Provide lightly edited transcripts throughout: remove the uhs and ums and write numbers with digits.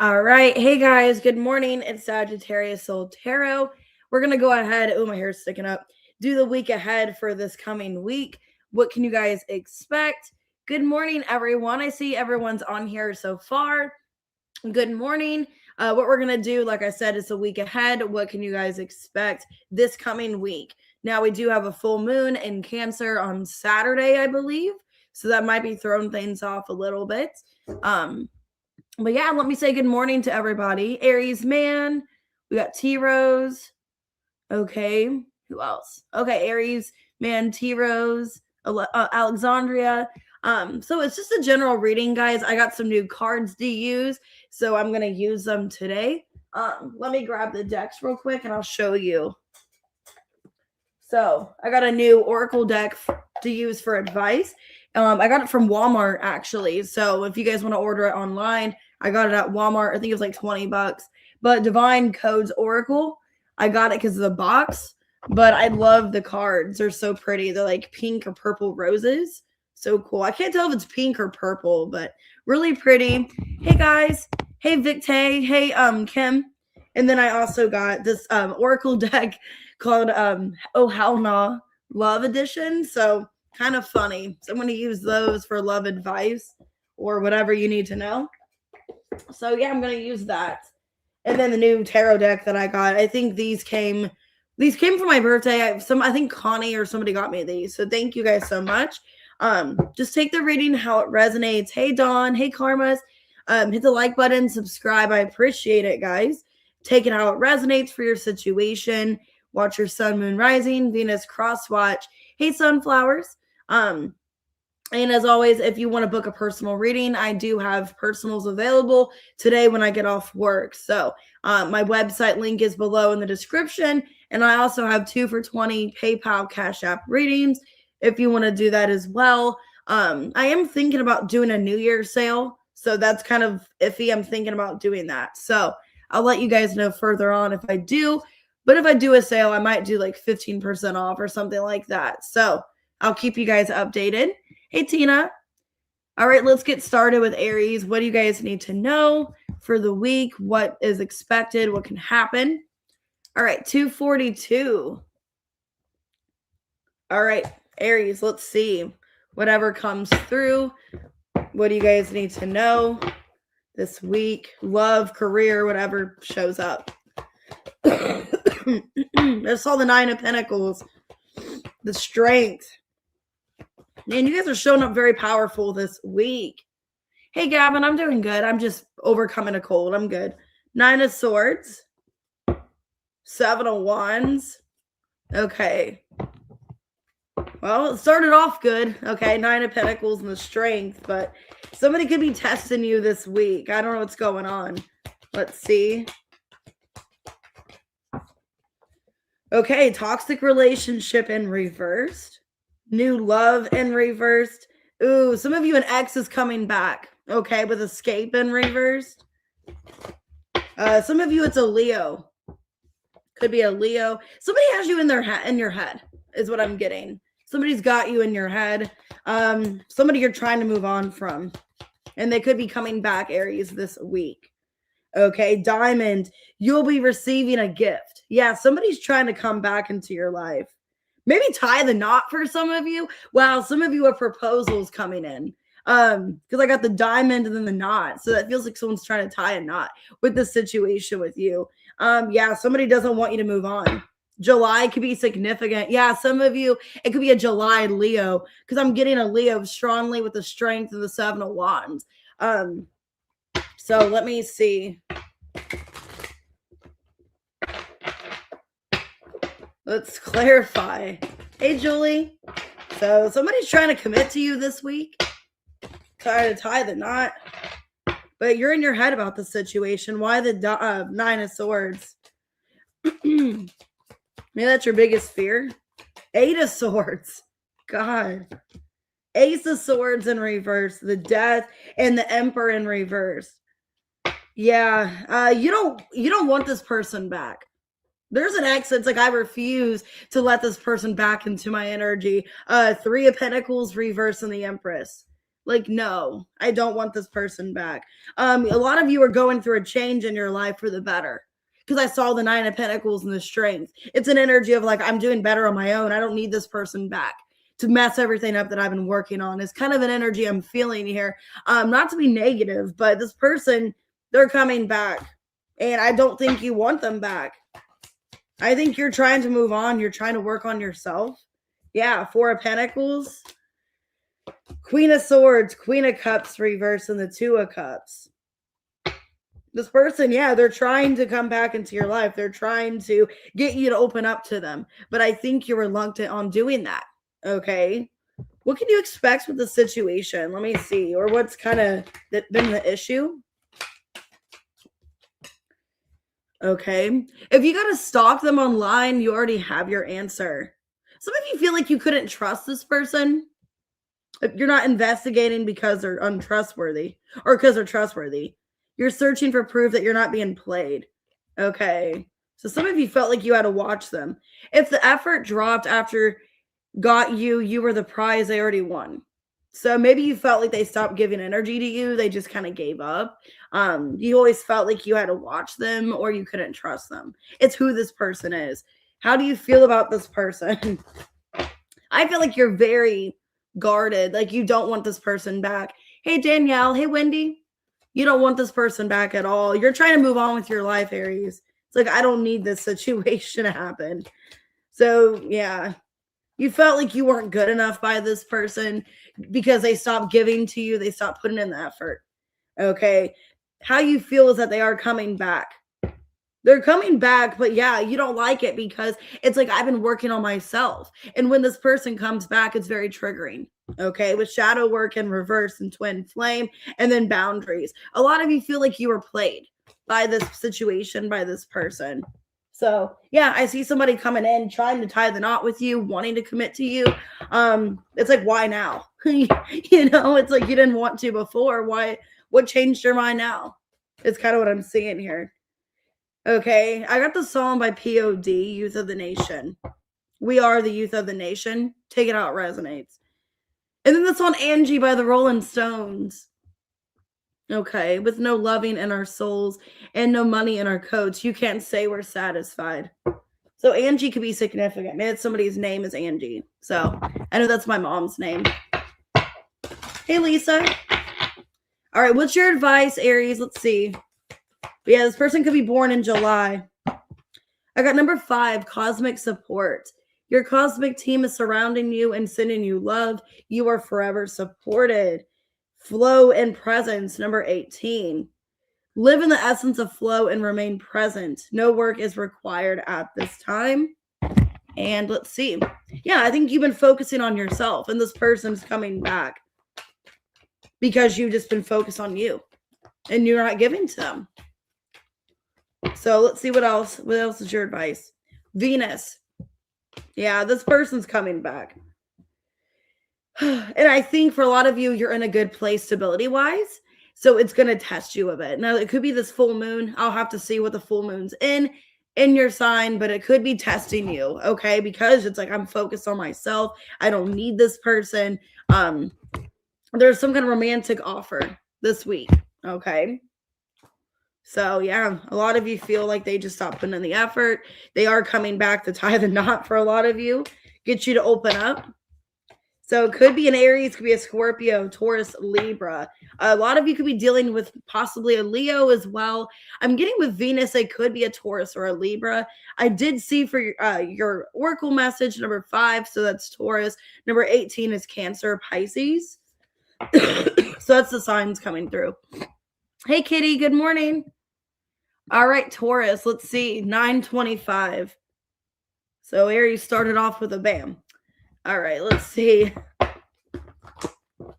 All right. Hey guys, good morning. It's Sagittarius Soul Tarot. We're going to go ahead. Oh, my hair's sticking up. Do the week ahead for this coming week. What can you guys expect? Good morning, everyone. I see everyone's on here so far. Good morning. What we're going to do, like I said, is a week ahead. What can you guys expect this coming week? Now, we do have a full moon in Cancer on Saturday, I believe. So that might be throwing things off a little bit. But yeah, let me say good morning to everybody. Aries man, we got T Rose. Okay, who else? Okay, Aries man, T Rose, Alexandria. So it's just a general reading, guys. I got some new cards to use, so I'm gonna use them today. Let me grab the decks real quick, and I'll show you. So I got a new Oracle deck to use for advice. I got it from Walmart actually. So if you guys want to order it online, I got it at Walmart. I think it was like $20. But Divine Codes Oracle, I got it because of the box. But I love the cards. They're so pretty. They're like pink or purple roses. So cool. I can't tell if it's pink or purple, but really pretty. Hey guys. Hey Victay. Hey Kim. And then I also got this Oracle deck called Oh Hell Nah Love Edition. So kind of funny. So I'm going to use those for love advice or whatever you need to know. So yeah, I'm going to use that. And then the new tarot deck that I got. I think these came for my birthday. I think Connie or somebody got me these. So thank you guys so much. Just take the reading how it resonates. Hey Dawn, hey Karmas. Hit the like button, subscribe. I appreciate it, guys. Take it how it resonates for your situation. Watch your sun, moon, rising, Venus cross watch. Hey sunflowers. And as always, if you want to book a personal reading, I do have personals available today when I get off work. So my website link is below in the description. And I also have 2 for $20 PayPal Cash App readings if you want to do that as well. I am thinking about doing a New Year's sale. So that's kind of iffy. I'm thinking about doing that. So I'll let you guys know further on if I do. But if I do a sale, I might do like 15% off or something like that. So I'll keep you guys updated. Hey, Tina. All right, let's get started with Aries. What do you guys need to know for the week? What is expected? What can happen? All right, 242. All right, Aries, let's see. Whatever comes through. What do you guys need to know this week? Love, career, whatever shows up. I saw the 9 of Pentacles. The strength. Man, you guys are showing up very powerful this week. Hey, Gavin, I'm doing good. I'm just overcoming a cold. I'm good. 9 of Swords. 7 of Wands. Okay. Well, it started off good. Okay, 9 of Pentacles and the strength, but somebody could be testing you this week. I don't know what's going on. Let's see. Okay, toxic relationship in reversed. New love in reversed. Ooh, some of you, an ex is coming back. Okay, with escape in reversed. Some of you, it's a Leo. Could be a Leo. Somebody has you in your head, is what I'm getting. Somebody's got you in your head. Somebody you're trying to move on from. And they could be coming back, Aries, this week. Okay, Diamond, you'll be receiving a gift. Yeah, somebody's trying to come back into your life. Maybe tie the knot for some of you. Wow, some of you have proposals coming in. Because I got the diamond and then the knot. So that feels like someone's trying to tie a knot with the situation with you. Yeah, somebody doesn't want you to move on. July could be significant. Yeah, some of you, it could be a July Leo. Because I'm getting a Leo strongly with the strength of the 7 of Wands. So let me see. Let's clarify. Hey, Julie. So somebody's trying to commit to you this week. Trying to tie the knot. But you're in your head about the situation. Why the 9 of Swords? Maybe that's your biggest fear. 8 of Swords. God. Ace of Swords in reverse. The Death and the Emperor in reverse. Yeah. You don't want this person back. There's an ex that's like, I refuse to let this person back into my energy. 3 of Pentacles reverse and the Empress. Like, no, I don't want this person back. A lot of you are going through a change in your life for the better. Because I saw the 9 of Pentacles and the Strength. It's an energy of like, I'm doing better on my own. I don't need this person back to mess everything up that I've been working on. It's kind of an energy I'm feeling here. Not to be negative, but this person, they're coming back. And I don't think you want them back. I think you're trying to move on. You're trying to work on yourself. Yeah, 4 of Pentacles. Queen of Swords, Queen of Cups reversed, and the 2 of Cups. This person, yeah, they're trying to come back into your life. They're trying to get you to open up to them. But I think you're reluctant on doing that. Okay. What can you expect with the situation? Let me see. Or what's kind of been the issue? Okay. If you got to stalk them online, you already have your answer. Some of you feel like you couldn't trust this person. You're not investigating because they're untrustworthy or because they're trustworthy. You're searching for proof that you're not being played. Okay. So some of you felt like you had to watch them. If the effort dropped after got you, you were the prize they already won. So maybe you felt like they stopped giving energy to you. They just kind of gave up. You always felt like you had to watch them or you couldn't trust them. It's who this person is. How do you feel about this person? I feel like you're very guarded. Like you don't want this person back. Hey, Danielle. Hey, Wendy. You don't want this person back at all. You're trying to move on with your life, Aries. It's like, I don't need this situation to happen. So, yeah. You felt like you weren't good enough by this person because they stopped giving to you. They stopped putting in the effort. Okay. How you feel is that they are coming back. They're coming back, but yeah, you don't like it because it's like, I've been working on myself. And when this person comes back, it's very triggering. Okay. With shadow work and reverse and twin flame and then boundaries. A lot of you feel like you were played by this situation, by this person. So yeah, I see somebody coming in, trying to tie the knot with you, wanting to commit to you. It's like, why now? It's like you didn't want to before. Why? What changed your mind now? It's kind of what I'm seeing here. Okay, I got the song by POD, Youth of the Nation. We are the youth of the nation. Take it out, resonates. And then the song Angie by the Rolling Stones. Okay, with no loving in our souls and no money in our coats, you can't say we're satisfied. So Angie could be significant. Maybe somebody's name is Angie. So I know that's my mom's name. Hey, Lisa. All right, what's your advice, Aries? Let's see. But yeah, this person could be born in July. I got number 5, cosmic support. Your cosmic team is surrounding you and sending you love. You are forever supported. Flow and presence, number 18. Live in the essence of flow and remain present. No work is required at this time. And let's see. Yeah, I think you've been focusing on yourself and this person's coming back because you've just been focused on you and you're not giving to them. So let's see what else. What else is your advice? Venus. Yeah, this person's coming back. And I think for a lot of you, you're in a good place stability-wise. So it's going to test you a bit. Now, it could be this full moon. I'll have to see what the full moon's in your sign, but it could be testing you, okay? Because it's like, I'm focused on myself. I don't need this person. There's some kind of romantic offer this week, okay? So, yeah, a lot of you feel like they just stopped putting in the effort. They are coming back to tie the knot for a lot of you, get you to open up. So it could be an Aries, could be a Scorpio, Taurus, Libra. A lot of you could be dealing with possibly a Leo as well. I'm getting with Venus, it could be a Taurus or a Libra. I did see for your Oracle message, number 5, so that's Taurus. Number 18 is Cancer, Pisces. So that's the signs coming through. Hey, Kitty, good morning. All right, Taurus, let's see, 925. So Aries started off with a bam. All right, let's see.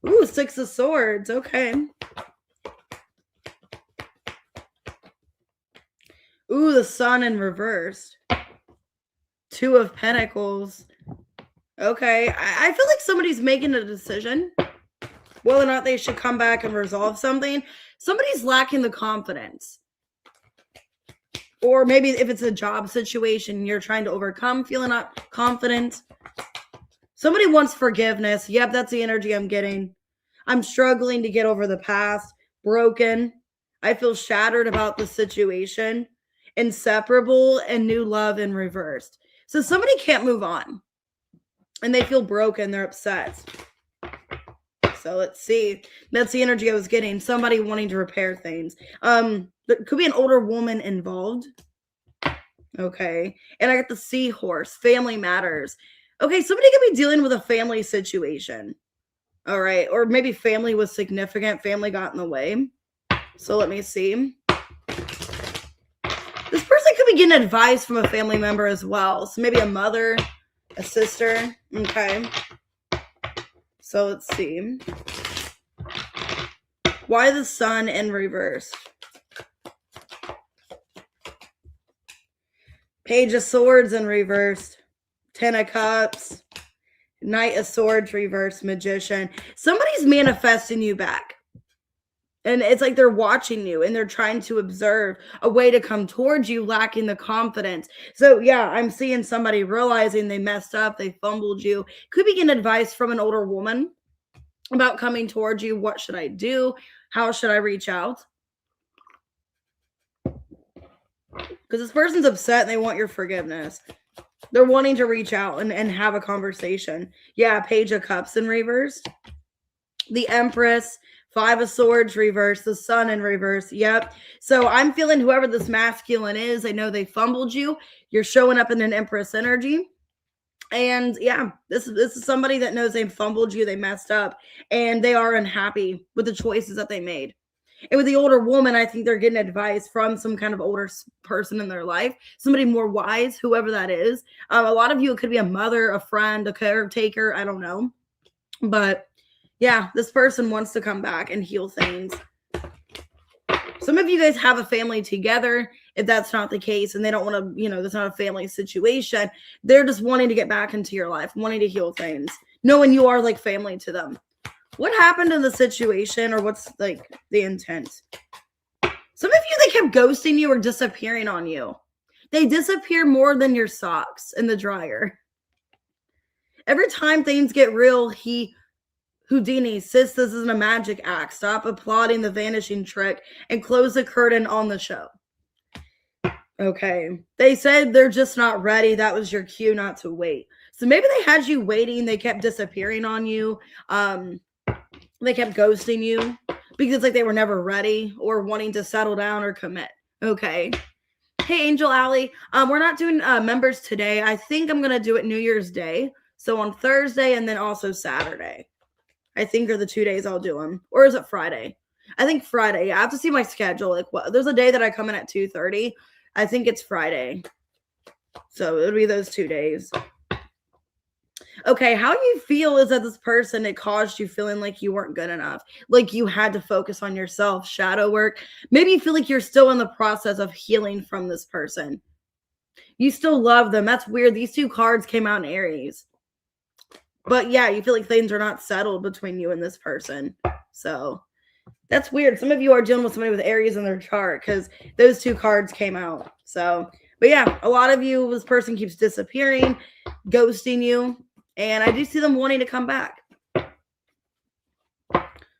Ooh, 6 of Swords. Okay. Ooh, the Sun in reverse. 2 of Pentacles. Okay. I feel like somebody's making a decision whether or not they should come back and resolve something. Somebody's lacking the confidence. Or maybe if it's a job situation, you're trying to overcome feeling not confident. Somebody wants forgiveness. Yep, that's the energy I'm getting. I'm struggling to get over the past, broken. I feel shattered about the situation, inseparable, and new love in reversed. So somebody can't move on and they feel broken. They're upset. So let's see. That's the energy I was getting. Somebody wanting to repair things. There could be an older woman involved. Okay. And I got the seahorse. Family matters. Okay, somebody could be dealing with a family situation. All right. Or maybe family was significant. Family got in the way. So let me see. This person could be getting advice from a family member as well. So maybe a mother, a sister. Okay. So let's see. Why the sun in reverse? Page of Swords in reverse. Ten of Cups. Knight of Swords reverse. Magician. Somebody's manifesting you back. And it's like they're watching you and they're trying to observe a way to come towards you, lacking the confidence. So yeah, I'm seeing somebody realizing they messed up, they fumbled you. Could be getting advice from an older woman about coming towards you. What should I do? How should I reach out? Because this person's upset and they want your forgiveness. They're wanting to reach out and have a conversation. Yeah, Page of Cups in reverse. The Empress. Five of Swords reverse, the Sun in reverse. Yep. So I'm feeling whoever this masculine is, I know they fumbled you. You're showing up in an Empress energy. And yeah, this is somebody that knows they fumbled you, they messed up, and they are unhappy with the choices that they made. And with the older woman, I think they're getting advice from some kind of older person in their life, somebody more wise, whoever that is. A lot of you, it could be a mother, a friend, a caretaker. I don't know. But yeah, this person wants to come back and heal things. Some of you guys have a family together. If that's not the case and they don't want to, that's not a family situation, they're just wanting to get back into your life, wanting to heal things, knowing you are like family to them. What happened in the situation, or what's like the intent? Some of you, they kept ghosting you or disappearing on you. They disappear more than your socks in the dryer. Every time things get real, Houdini, sis, this isn't a magic act. Stop applauding the vanishing trick and close the curtain on the show. Okay. They said they're just not ready. That was your cue not to wait. So maybe they had you waiting. They kept disappearing on you. They kept ghosting you because it's like they were never ready or wanting to settle down or commit. Okay. Hey, Angel Alley. We're not doing members today. I think I'm going to do it New Year's Day. So on Thursday and then also Saturday. I think are the 2 days I'll do them. Or is it Friday? I think Friday. Yeah, I have to see my schedule. Like, what? There's a day that I come in at 2:30. I think it's Friday. So it'll be those 2 days. Okay, how you feel is that this person, it caused you feeling like you weren't good enough. Like you had to focus on yourself, shadow work. Maybe you feel like you're still in the process of healing from this person. You still love them. That's weird. These two cards came out in Aries. But yeah, you feel like things are not settled between you and this person. So that's weird. Some of you are dealing with somebody with Aries in their chart because those two cards came out. So, but yeah, a lot of you, this person keeps disappearing, ghosting you. And I do see them wanting to come back.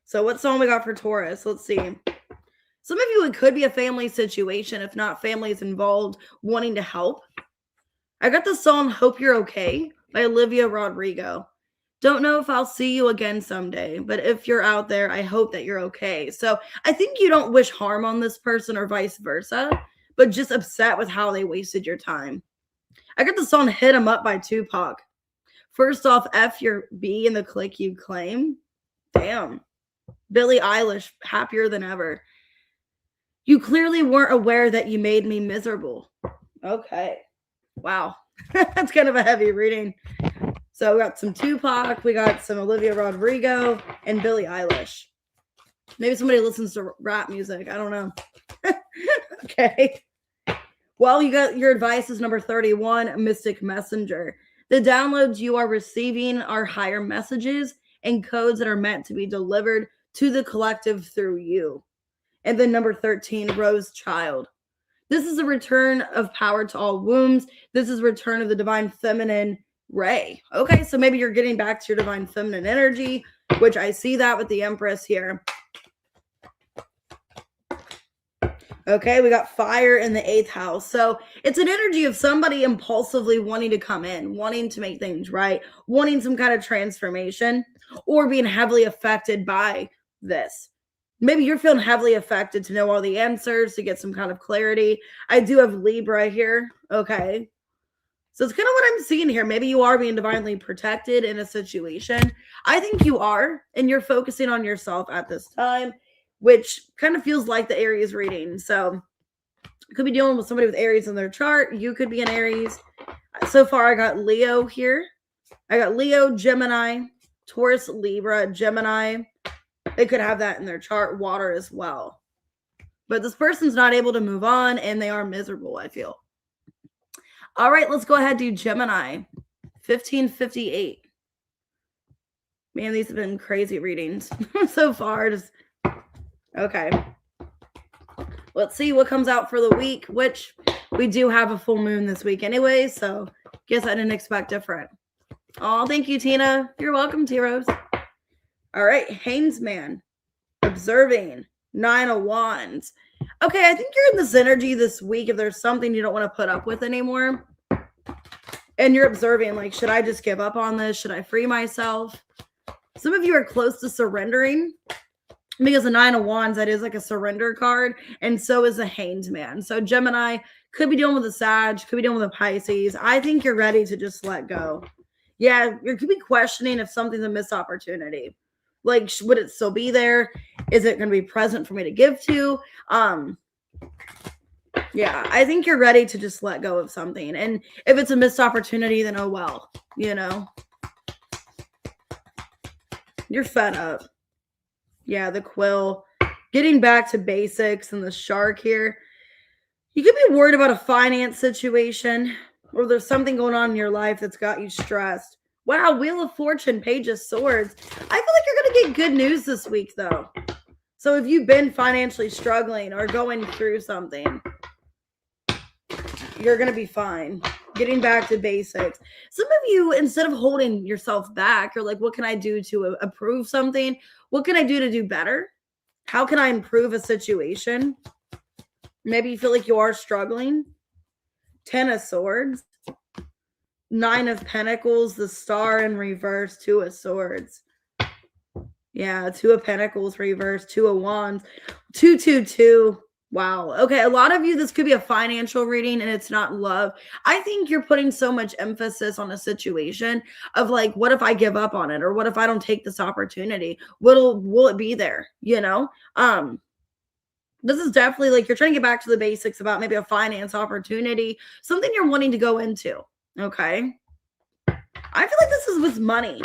So what song we got for Taurus? Let's see. Some of you, it could be a family situation. If not, families involved wanting to help. I got the song Hope You're Okay by Olivia Rodrigo. Don't know if I'll see you again someday, but if you're out there, I hope that you're okay. So I think you don't wish harm on this person or vice versa, but just upset with how they wasted your time. I got the song Hit 'Em Up by Tupac. First off, F your B in the clique you claim. Damn. Billie Eilish, Happier Than Ever. You clearly weren't aware that you made me miserable. Okay. Wow. That's kind of a heavy reading. So we got some Tupac, we got some Olivia Rodrigo, and Billie Eilish. Maybe somebody listens to rap music. I don't know. Okay. Well, you got your advice is number 31, Mystic Messenger. The downloads you are receiving are higher messages and codes that are meant to be delivered to the collective through you. And then number 13, Rose Child. This is a return of power to all wombs. This is return of the divine feminine Ray. Okay, so maybe you're getting back to your divine feminine energy, which I see that with the Empress here. Okay, we got fire in the 8th house. So it's an energy of somebody impulsively wanting to come in, wanting to make things right, wanting some kind of transformation, or being heavily affected by this. Maybe you're feeling heavily affected to know all the answers, to get some kind of clarity. I do have Libra here. Okay. So it's kind of what I'm seeing here. Maybe you are being divinely protected in a situation. I think you are, and you're focusing on yourself at this time, which kind of feels like the Aries reading. So you could be dealing with somebody with Aries in their chart. You could be an Aries. So far, I got Leo here. I got Leo, Gemini, Taurus, Libra, Gemini. They could have that in their chart. Water as well. But this person's not able to move on, and they are miserable, I feel. All right, let's go ahead and do Gemini. 1558. Man, these have been crazy readings so far. Okay. Let's see what comes out for the week, which we do have a full moon this week anyway, so guess I didn't expect different. Oh, thank you, Tina. You're welcome, T-Rose. All right, Hainsman. Observing. 9 of Wands. Okay, I think you're in this energy this week if there's something you don't want to put up with anymore. And you're observing, like, should I just give up on this? Should I free myself? Some of you are close to surrendering because the 9 of Wands, that is like a surrender card. And so is the Hanged Man. So Gemini could be dealing with a Sag, could be dealing with a Pisces. I think you're ready to just let go. Yeah, you could be questioning if something's a missed opportunity. Like, would it still be there? Is it going to be present for me to give to? Yeah, I think you're ready to just let go of something. And if it's a missed opportunity, then oh well, you know. You're fed up. Yeah, the Quill. Getting back to basics and the Shark here. You could be worried about a finance situation, or there's something going on in your life that's got you stressed. Wow, Wheel of Fortune, Page of Swords. I feel like you're going to get good news this week, though. So if you've been financially struggling or going through something, you're going to be fine. Getting back to basics. Some of you, instead of holding yourself back, you're like, what can I do to improve something? What can I do to do better? How can I improve a situation? Maybe you feel like you are struggling. 10 of Swords. 9 of Pentacles, the Star in reverse, 2 of Swords. Yeah, 2 of Pentacles reverse, 2 of Wands. 222. Wow. Okay, a lot of you, this could be a financial reading and it's not love. I think you're putting so much emphasis on a situation of like, what if I give up on it? Or what if I don't take this opportunity? Will it be there? You know? This is definitely like you're trying to get back to the basics about maybe a finance opportunity, something you're wanting to go into. Okay. I feel like this is with money.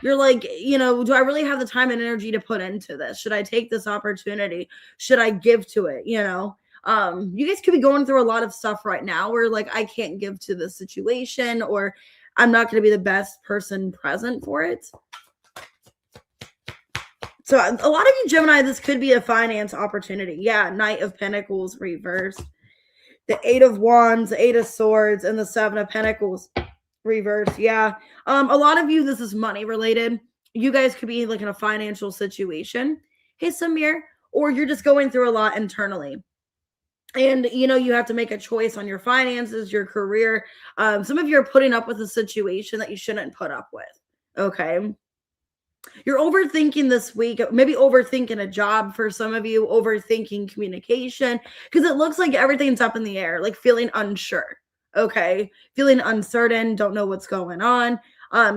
You're like, you know, do I really have the time and energy to put into this? Should I take this opportunity? Should I give to it? You know, you guys could be going through a lot of stuff right now where like, I can't give to the situation, or I'm not going to be the best person present for it. So a lot of you Gemini, this could be a finance opportunity. Yeah. Knight of Pentacles reversed. The 8 of Wands, the 8 of Swords, and the 7 of Pentacles reversed. Yeah. A lot of you, this is money related. You guys could be like in a financial situation. Hey, Samir. Or you're just going through a lot internally. And, you know, you have to make a choice on your finances, your career. Some of you are putting up with a situation that you shouldn't put up with. Okay. You're overthinking this week, maybe overthinking a job for some of you, overthinking communication, because it looks like everything's up in the air, like feeling unsure. Okay. Feeling uncertain, don't know what's going on.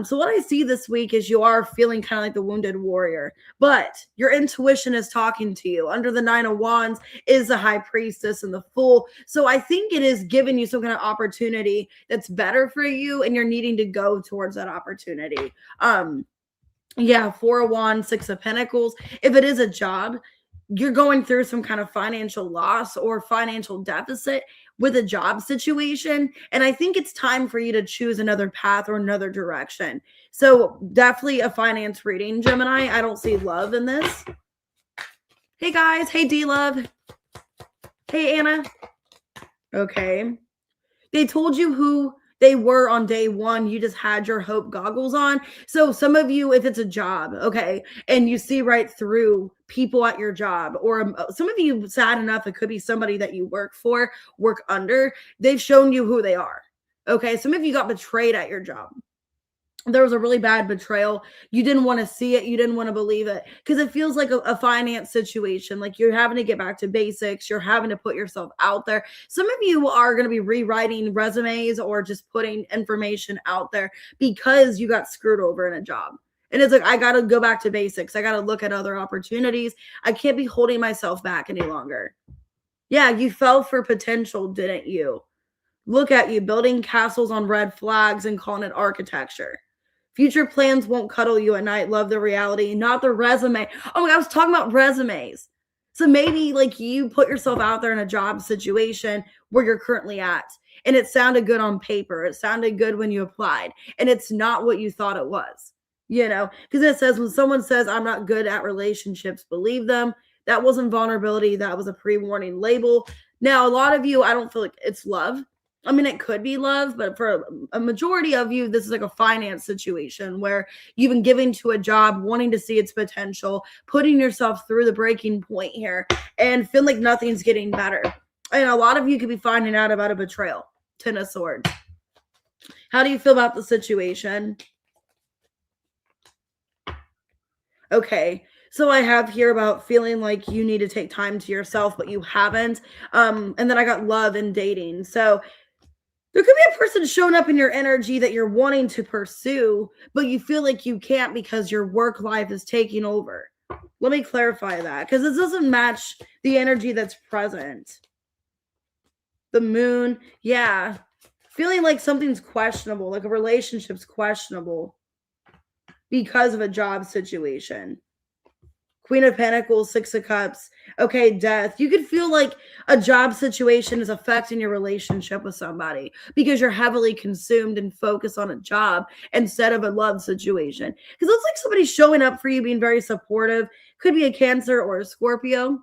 So what I see this week is you are feeling kind of like the wounded warrior, but your intuition is talking to you. Under the 9 of Wands is the High Priestess and the Fool. So I think it is giving you some kind of opportunity that's better for you, and you're needing to go towards that opportunity. Yeah, 4 of Wands, 6 of Pentacles. If it is a job, you're going through some kind of financial loss or financial deficit with a job situation. And I think it's time for you to choose another path or another direction. So definitely a finance reading, Gemini. I don't see love in this. Hey, guys. Hey, D-Love. Hey, Anna. Okay. They told you who they were on day one. You just had your hope goggles on. So some of you, if it's a job, okay, and you see right through people at your job, or some of you, sad enough, it could be somebody that you work for, work under, they've shown you who they are. Okay, some of you got betrayed at your job. There was a really bad betrayal. You didn't want to see it. You didn't want to believe it because it feels like a finance situation. Like you're having to get back to basics. You're having to put yourself out there. Some of you are going to be rewriting resumes or just putting information out there because you got screwed over in a job. And it's like, I got to go back to basics. I got to look at other opportunities. I can't be holding myself back any longer. Yeah, you fell for potential, didn't you? Look at you building castles on red flags and calling it architecture. Future plans won't cuddle you at night. Love the reality, not the resume. Oh my God, I was talking about resumes. So maybe like you put yourself out there in a job situation where you're currently at, and it sounded good on paper. It sounded good when you applied, and it's not what you thought it was, because it says when someone says, I'm not good at relationships, believe them. That wasn't vulnerability. That was a pre-warning label. Now, a lot of you, I don't feel like it's love. I mean, it could be love, but for a majority of you, this is like a finance situation where you've been giving to a job, wanting to see its potential, putting yourself through the breaking point here, and feel like nothing's getting better. And a lot of you could be finding out about a betrayal. 10 of Swords. How do you feel about the situation? Okay. So I have here about feeling like you need to take time to yourself, but you haven't. And then I got love and dating. So there could be a person showing up in your energy that you're wanting to pursue, but you feel like you can't because your work life is taking over. Let me clarify that because it doesn't match the energy that's present. The moon, yeah. Feeling like something's questionable, like a relationship's questionable because of a job situation. Queen of Pentacles, Six of Cups. Okay, death. You could feel like a job situation is affecting your relationship with somebody because you're heavily consumed and focused on a job instead of a love situation. Because it looks like somebody's showing up for you, being very supportive. Could be a Cancer or a Scorpio.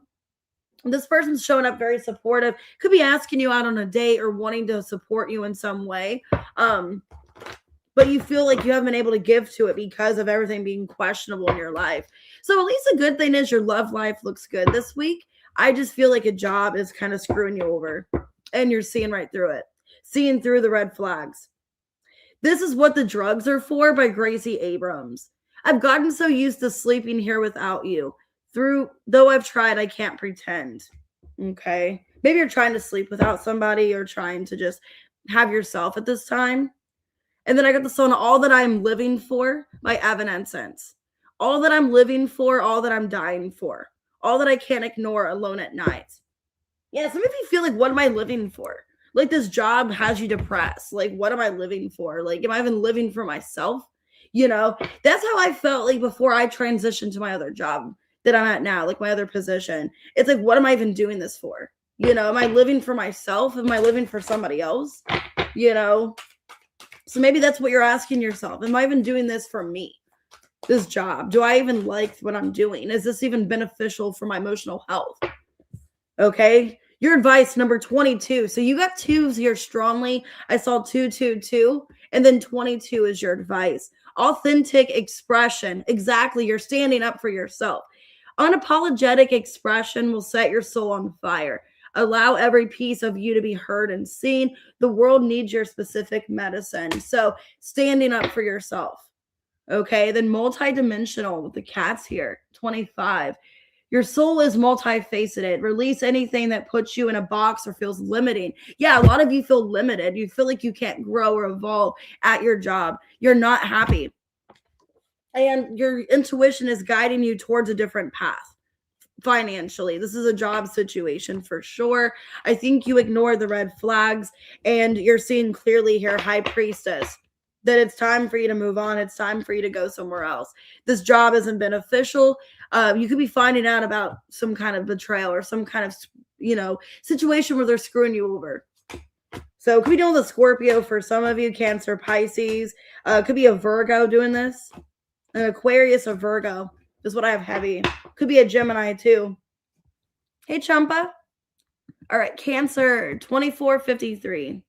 This person's showing up very supportive. Could be asking you out on a date or wanting to support you in some way. But you feel like you haven't been able to give to it because of everything being questionable in your life. So at least a good thing is your love life looks good this week. I just feel like a job is kind of screwing you over and you're seeing right through it, seeing through the red flags. This is What the Drugs Are For by Gracie Abrams. I've gotten so used to sleeping here without you. Though I've tried, I can't pretend. Okay. Maybe you're trying to sleep without somebody or trying to just have yourself at this time. And then I got the song All That I'm Living For by Evanescence. All that I'm living for, all that I'm dying for, all that I can't ignore alone at night. Yeah, some of you feel like, what am I living for? Like this job has you depressed. Like, what am I living for? Like, am I even living for myself? That's how I felt like before I transitioned to my other job that I'm at now, like my other position. It's like, what am I even doing this for? Am I living for myself? Am I living for somebody else? So maybe that's what you're asking yourself. Am I even doing this for me? This job? Do I even like what I'm doing? Is this even beneficial for my emotional health? Okay. Your advice, number 22. So you got twos here strongly. I saw 222, and then 22 is your advice. Authentic expression. Exactly. You're standing up for yourself. Unapologetic expression will set your soul on fire. Allow every piece of you to be heard and seen. The world needs your specific medicine. So standing up for yourself. Okay, then multidimensional with the cats here, 25. Your soul is multifaceted. Release anything that puts you in a box or feels limiting. Yeah, a lot of you feel limited. You feel like you can't grow or evolve at your job. You're not happy. And your intuition is guiding you towards a different path. Financially, this is a job situation for sure. I think you ignore the red flags and you're seeing clearly here, High Priestess, that it's time for you to move on. It's time for you to go somewhere else. This job isn't beneficial. You could be finding out about some kind of betrayal or some kind of situation where they're screwing you over. So it could be dealing with a Scorpio for some of you, Cancer, Pisces. Could be a Virgo doing this. An Aquarius or Virgo is what I have heavy. Could be a Gemini too. Hey, Champa. All right, Cancer, 2453.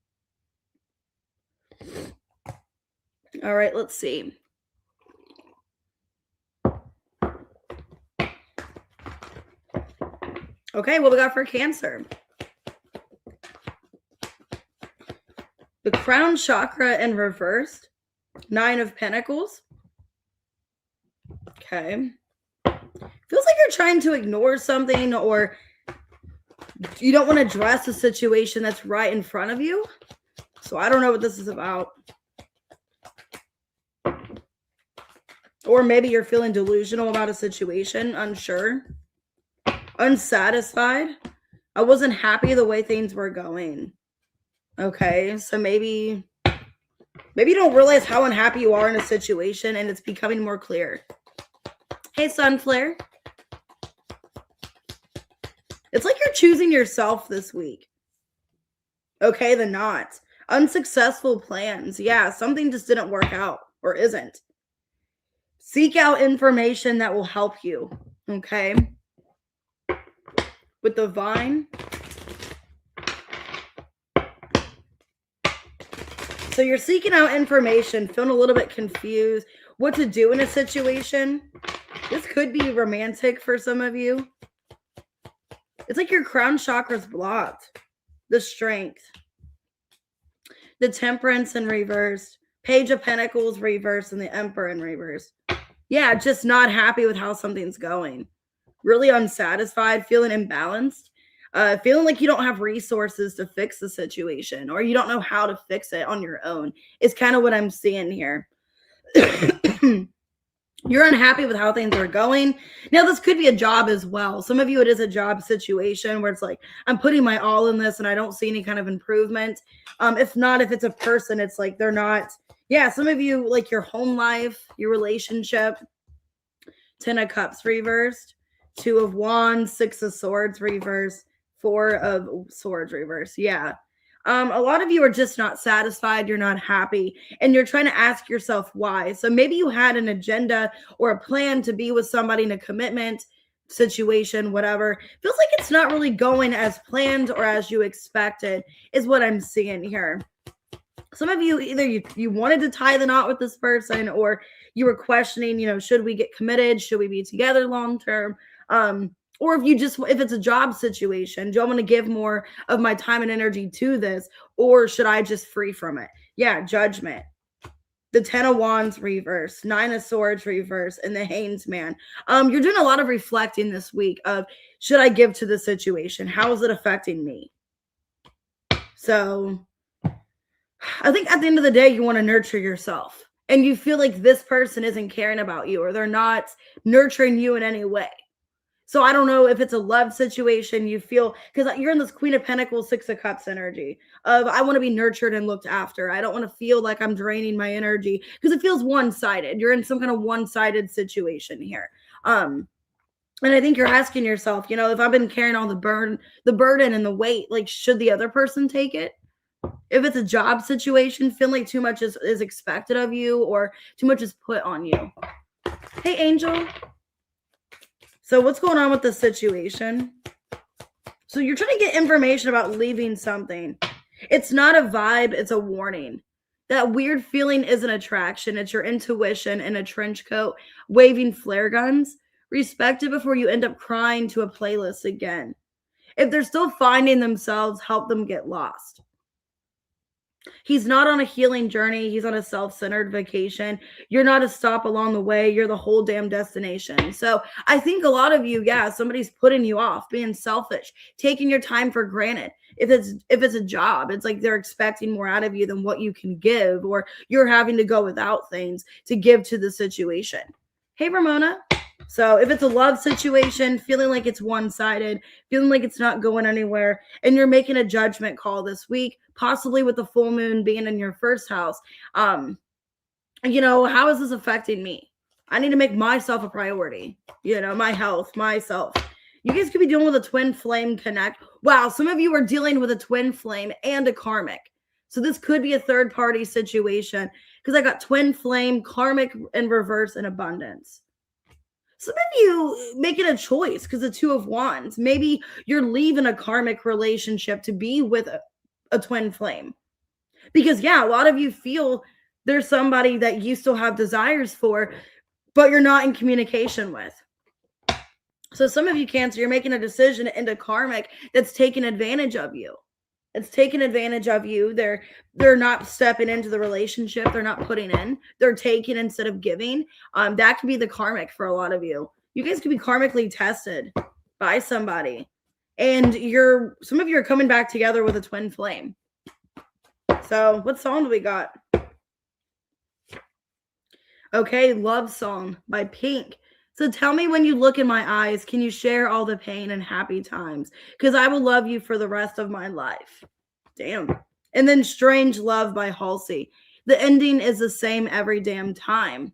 All right, let's see. Okay, what we got for Cancer? The crown chakra in reversed. 9 of Pentacles. Okay. Feels like you're trying to ignore something, or you don't want to address a situation that's right in front of you. So I don't know what this is about. Or maybe you're feeling delusional about a situation, unsure, unsatisfied. I wasn't happy the way things were going. Okay, so maybe you don't realize how unhappy you are in a situation, and it's becoming more clear. Hey, Sunflare. It's like you're choosing yourself this week. Okay, the Knot. Unsuccessful plans. Yeah, something just didn't work out or isn't. Seek out information that will help you. Okay. With the Vine. So you're seeking out information, feeling a little bit confused, what to do in a situation. This could be romantic for some of you. It's like your crown chakra's blocked. The Strength. The Temperance in reverse. Page of Pentacles reverse, and the Emperor in reverse. Yeah, just not happy with how something's going. Really unsatisfied, feeling imbalanced. Feeling like you don't have resources to fix the situation, or you don't know how to fix it on your own is kind of what I'm seeing here. You're unhappy with how things are going. Now, this could be a job as well. Some of you, it is a job situation where it's like, I'm putting my all in this and I don't see any kind of improvement. If not, if it's a person, it's like they're not. Yeah, some of you, like your home life, your relationship. 10 of Cups reversed. 2 of Wands, 6 of Swords reversed. 4 of Swords reversed. Yeah. A lot of you are just not satisfied. You're not happy, and you're trying to ask yourself why. So maybe you had an agenda or a plan to be with somebody in a commitment situation, whatever. Feels like it's not really going as planned or as you expected is what I'm seeing here. Some of you, either you wanted to tie the knot with this person, or you were questioning, should we get committed? Should we be together long term? Or if it's a job situation, do I want to give more of my time and energy to this, or should I just free from it? Yeah, Judgment. The 10 of Wands reverse, 9 of Swords reverse, and the Hanged Man. You're doing a lot of reflecting this week of, should I give to the situation? How is it affecting me? So I think at the end of the day, you want to nurture yourself, and you feel like this person isn't caring about you, or they're not nurturing you in any way. So I don't know if it's a love situation you feel, because you're in this Queen of Pentacles, 6 of Cups energy of, I want to be nurtured and looked after. I don't want to feel like I'm draining my energy, because it feels one-sided. You're in some kind of one-sided situation here. And I think you're asking yourself, if I've been carrying all the burden and the weight, like, should the other person take it? If it's a job situation, feeling like too much is expected of you, or too much is put on you. Hey, Angel. So what's going on with the situation? So you're trying to get information about leaving something. It's not a vibe. It's a warning. That weird feeling isn't attraction. It's your intuition in a trench coat, waving flare guns. Respect it before you end up crying to a playlist again. If they're still finding themselves, help them get lost. He's not on a healing journey. He's on a self-centered vacation. You're not a stop along the way. You're the whole damn destination. So I think a lot of you, somebody's putting you off, being selfish, taking your time for granted. If it's a job, it's like they're expecting more out of you than what you can give, or you're having to go without things to give to the situation. Hey, Ramona. So if it's a love situation, feeling like it's one-sided, feeling like it's not going anywhere, and you're making a judgment call this week, possibly with the full moon being in your first house, how is this affecting me? I need to make myself a priority, my health, myself. You guys could be dealing with a twin flame connect. Wow, some of you are dealing with a twin flame and a karmic. So this could be a third-party situation, because I got twin flame, karmic in reverse, and abundance. Some of you making a choice because the 2 of Wands. Maybe you're leaving a karmic relationship to be with a twin flame. Because, yeah, a lot of you feel there's somebody that you still have desires for, but you're not in communication with. So some of you, Cancer, you're making a decision into karmic that's taking advantage of you. It's taking advantage of you. They're not stepping into the relationship. They're not putting in. They're taking instead of giving. That could be the karmic for a lot of you. You guys could be karmically tested by somebody, and some of you are coming back together with a twin flame. So what song do we got? Okay, Love Song by Pink. So tell me, when you look in my eyes, can you share all the pain and happy times? Because I will love you for the rest of my life. Damn. And then Strange Love by Halsey. The ending is the same every damn time.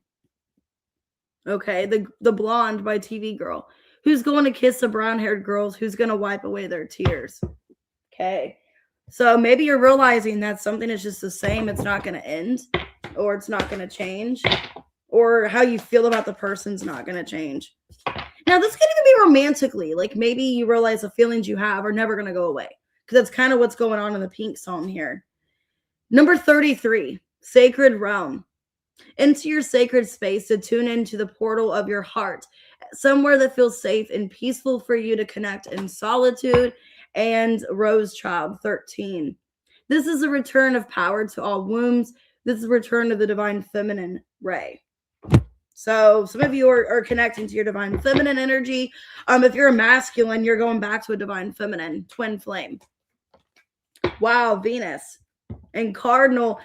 Okay, the Blonde by TV Girl. Who's going to kiss the brown-haired girls? Who's going to wipe away their tears? Okay. So maybe you're realizing that something is just the same. It's not going to end, or it's not going to change, or how you feel about the person's not going to change. Now, this could even be romantically. Like, maybe you realize the feelings you have are never going to go away, because that's kind of what's going on in the Pink song here. Number 33, Sacred Realm. Into your sacred space to tune into the portal of your heart, somewhere that feels safe and peaceful for you to connect in solitude. And Rose Child 13. This is a return of power to all wombs. This is a return to the divine feminine ray. So some of you are connecting to your divine feminine energy. If you're a masculine, you're going back to a divine feminine twin flame. Wow, Venus and Cardinal.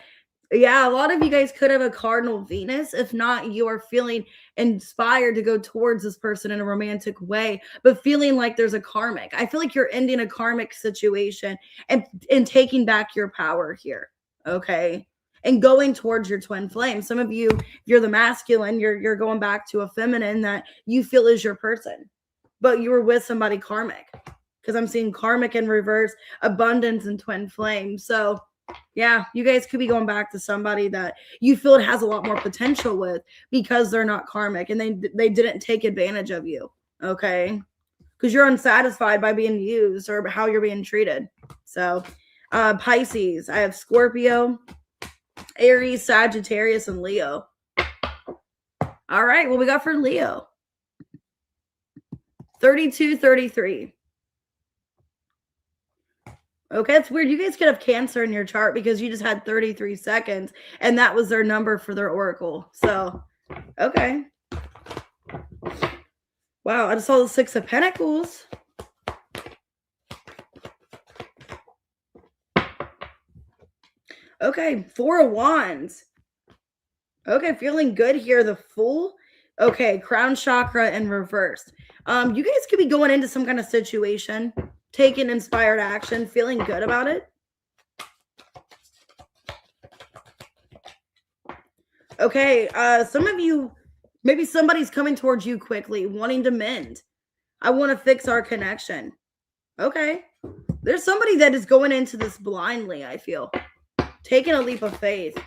Yeah, a lot of you guys could have a Cardinal Venus. If not, you are feeling inspired to go towards this person in a romantic way, but feeling like there's a karmic. I feel like you're ending a karmic situation and taking back your power here, okay? And going towards your twin flame. Some of you, if you're the masculine, you're going back to a feminine that you feel is your person, but you were with somebody karmic, because I'm seeing karmic in reverse, abundance and twin flame. So yeah, you guys could be going back to somebody that you feel it has a lot more potential with, because they're not karmic and they didn't take advantage of you, okay? Because you're unsatisfied by being used or how you're being treated. So Pisces, I have Scorpio, Aries, Sagittarius, and Leo. All right, what we got for Leo? 3233. Okay, it's weird. You guys could have Cancer in your chart because you just had 33 seconds, and that was their number for their oracle. So, okay. Wow, I just saw the Six of Pentacles. Okay, Four of Wands. Okay, feeling good here. The Fool. Okay, Crown Chakra in reverse. You guys could be going into some kind of situation, taking inspired action, feeling good about it. Okay, some of you, maybe somebody's coming towards you quickly, wanting to mend. I want to fix our connection. Okay, there's somebody that is going into this blindly, I feel. Taking a leap of faith.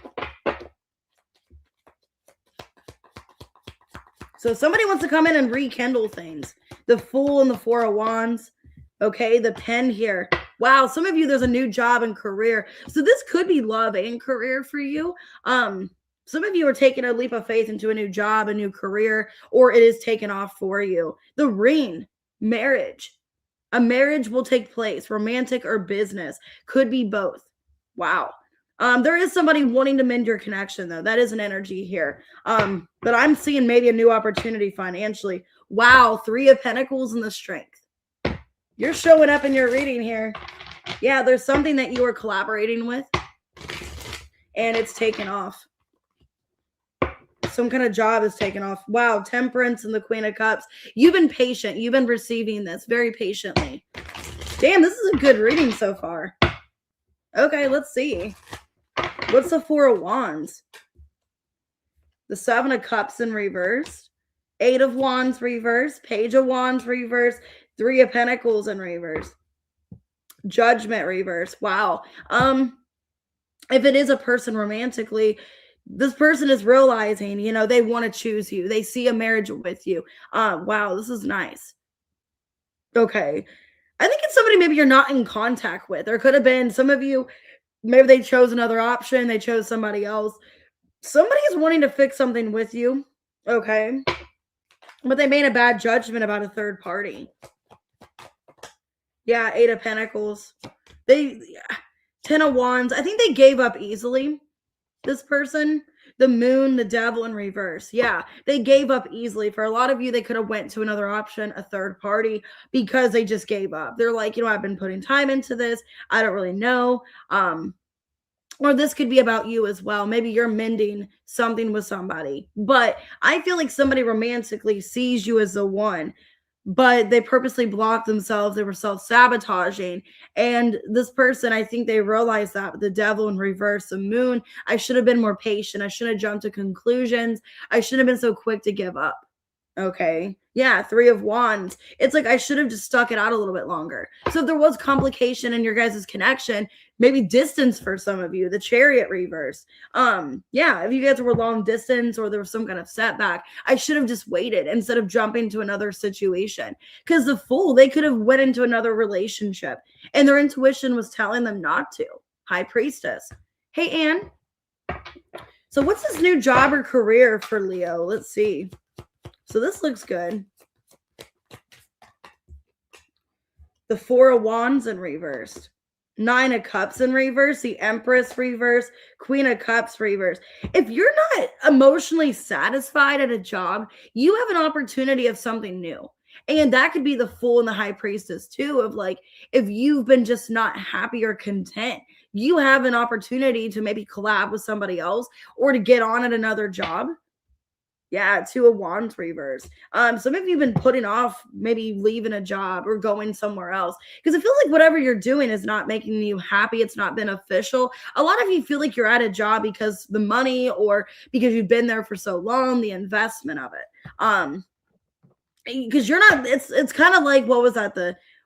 So somebody wants to come in and rekindle things. The Fool and the Four of Wands. Okay, the Pen here. Wow, some of you, there's a new job and career. So this could be love and career for you. Some of you are taking a leap of faith into a new job, a new career, or it is taken off for you. The Ring, marriage. A marriage will take place, romantic or business. Could be both. Wow. There is somebody wanting to mend your connection, though. That is an energy here. But I'm seeing maybe a new opportunity financially. Wow, Three of Pentacles and the Strength. You're showing up in your reading here. Yeah, there's something that you are collaborating with, and it's taken off. Some kind of job is taken off. Wow, Temperance and the Queen of Cups. You've been patient. You've been receiving this very patiently. Damn, this is a good reading so far. Okay, let's see. What's the Four of Wands? The Seven of Cups in reverse. Eight of Wands reverse. Page of Wands reverse. Three of Pentacles in reverse. Judgment reverse. Wow. If it is a person romantically, this person is realizing, they want to choose you. They see a marriage with you. Wow, this is nice. Okay. I think it's somebody maybe you're not in contact with. There could have been some of you, Maybe they chose another option. They chose somebody else. Somebody is wanting to fix something with you. Okay. But they made a bad judgment about a third party. Yeah, 8 of Pentacles. They 10 of Wands. I think they gave up easily. This person, the Moon, the Devil in reverse. Yeah, they gave up easily. For a lot of you, they could have went to another option, a third party, because they just gave up. They're like, I've been putting time into this. I don't really know. Or this could be about you as well. Maybe you're mending something with somebody. But I feel like somebody romantically sees you as the one, but they purposely blocked themselves. They were self-sabotaging. And this person, I think they realized that with the Devil in reverse, the Moon, I should have been more patient. I shouldn't have jumped to conclusions. I shouldn't have been so quick to give up. Okay. Yeah, 3 of Wands. It's like I should have just stuck it out a little bit longer. So if there was complication in your guys' connection, maybe distance for some of you, the Chariot reverse. Yeah, if you guys were long distance or there was some kind of setback, I should have just waited instead of jumping to another situation. Because the Fool, they could have went into another relationship and their intuition was telling them not to. High Priestess. Hey, Anne. So what's this new job or career for Leo? Let's see. So this looks good. The 4 of Wands in reverse. 9 of Cups in reverse. The Empress reverse. Queen of Cups reverse. If you're not emotionally satisfied at a job, you have an opportunity of something new. And that could be the Fool and the High Priestess too, of like, if you've been just not happy or content, you have an opportunity to maybe collab with somebody else or to get on at another job. Yeah, 2 of Wands reverse. Some of you have been putting off maybe leaving a job or going somewhere else because it feels like whatever you're doing is not making you happy. It's not beneficial. A lot of you feel like you're at a job because the money or because you've been there for so long, the investment of it. Because you're not, it's kind of like, what was that?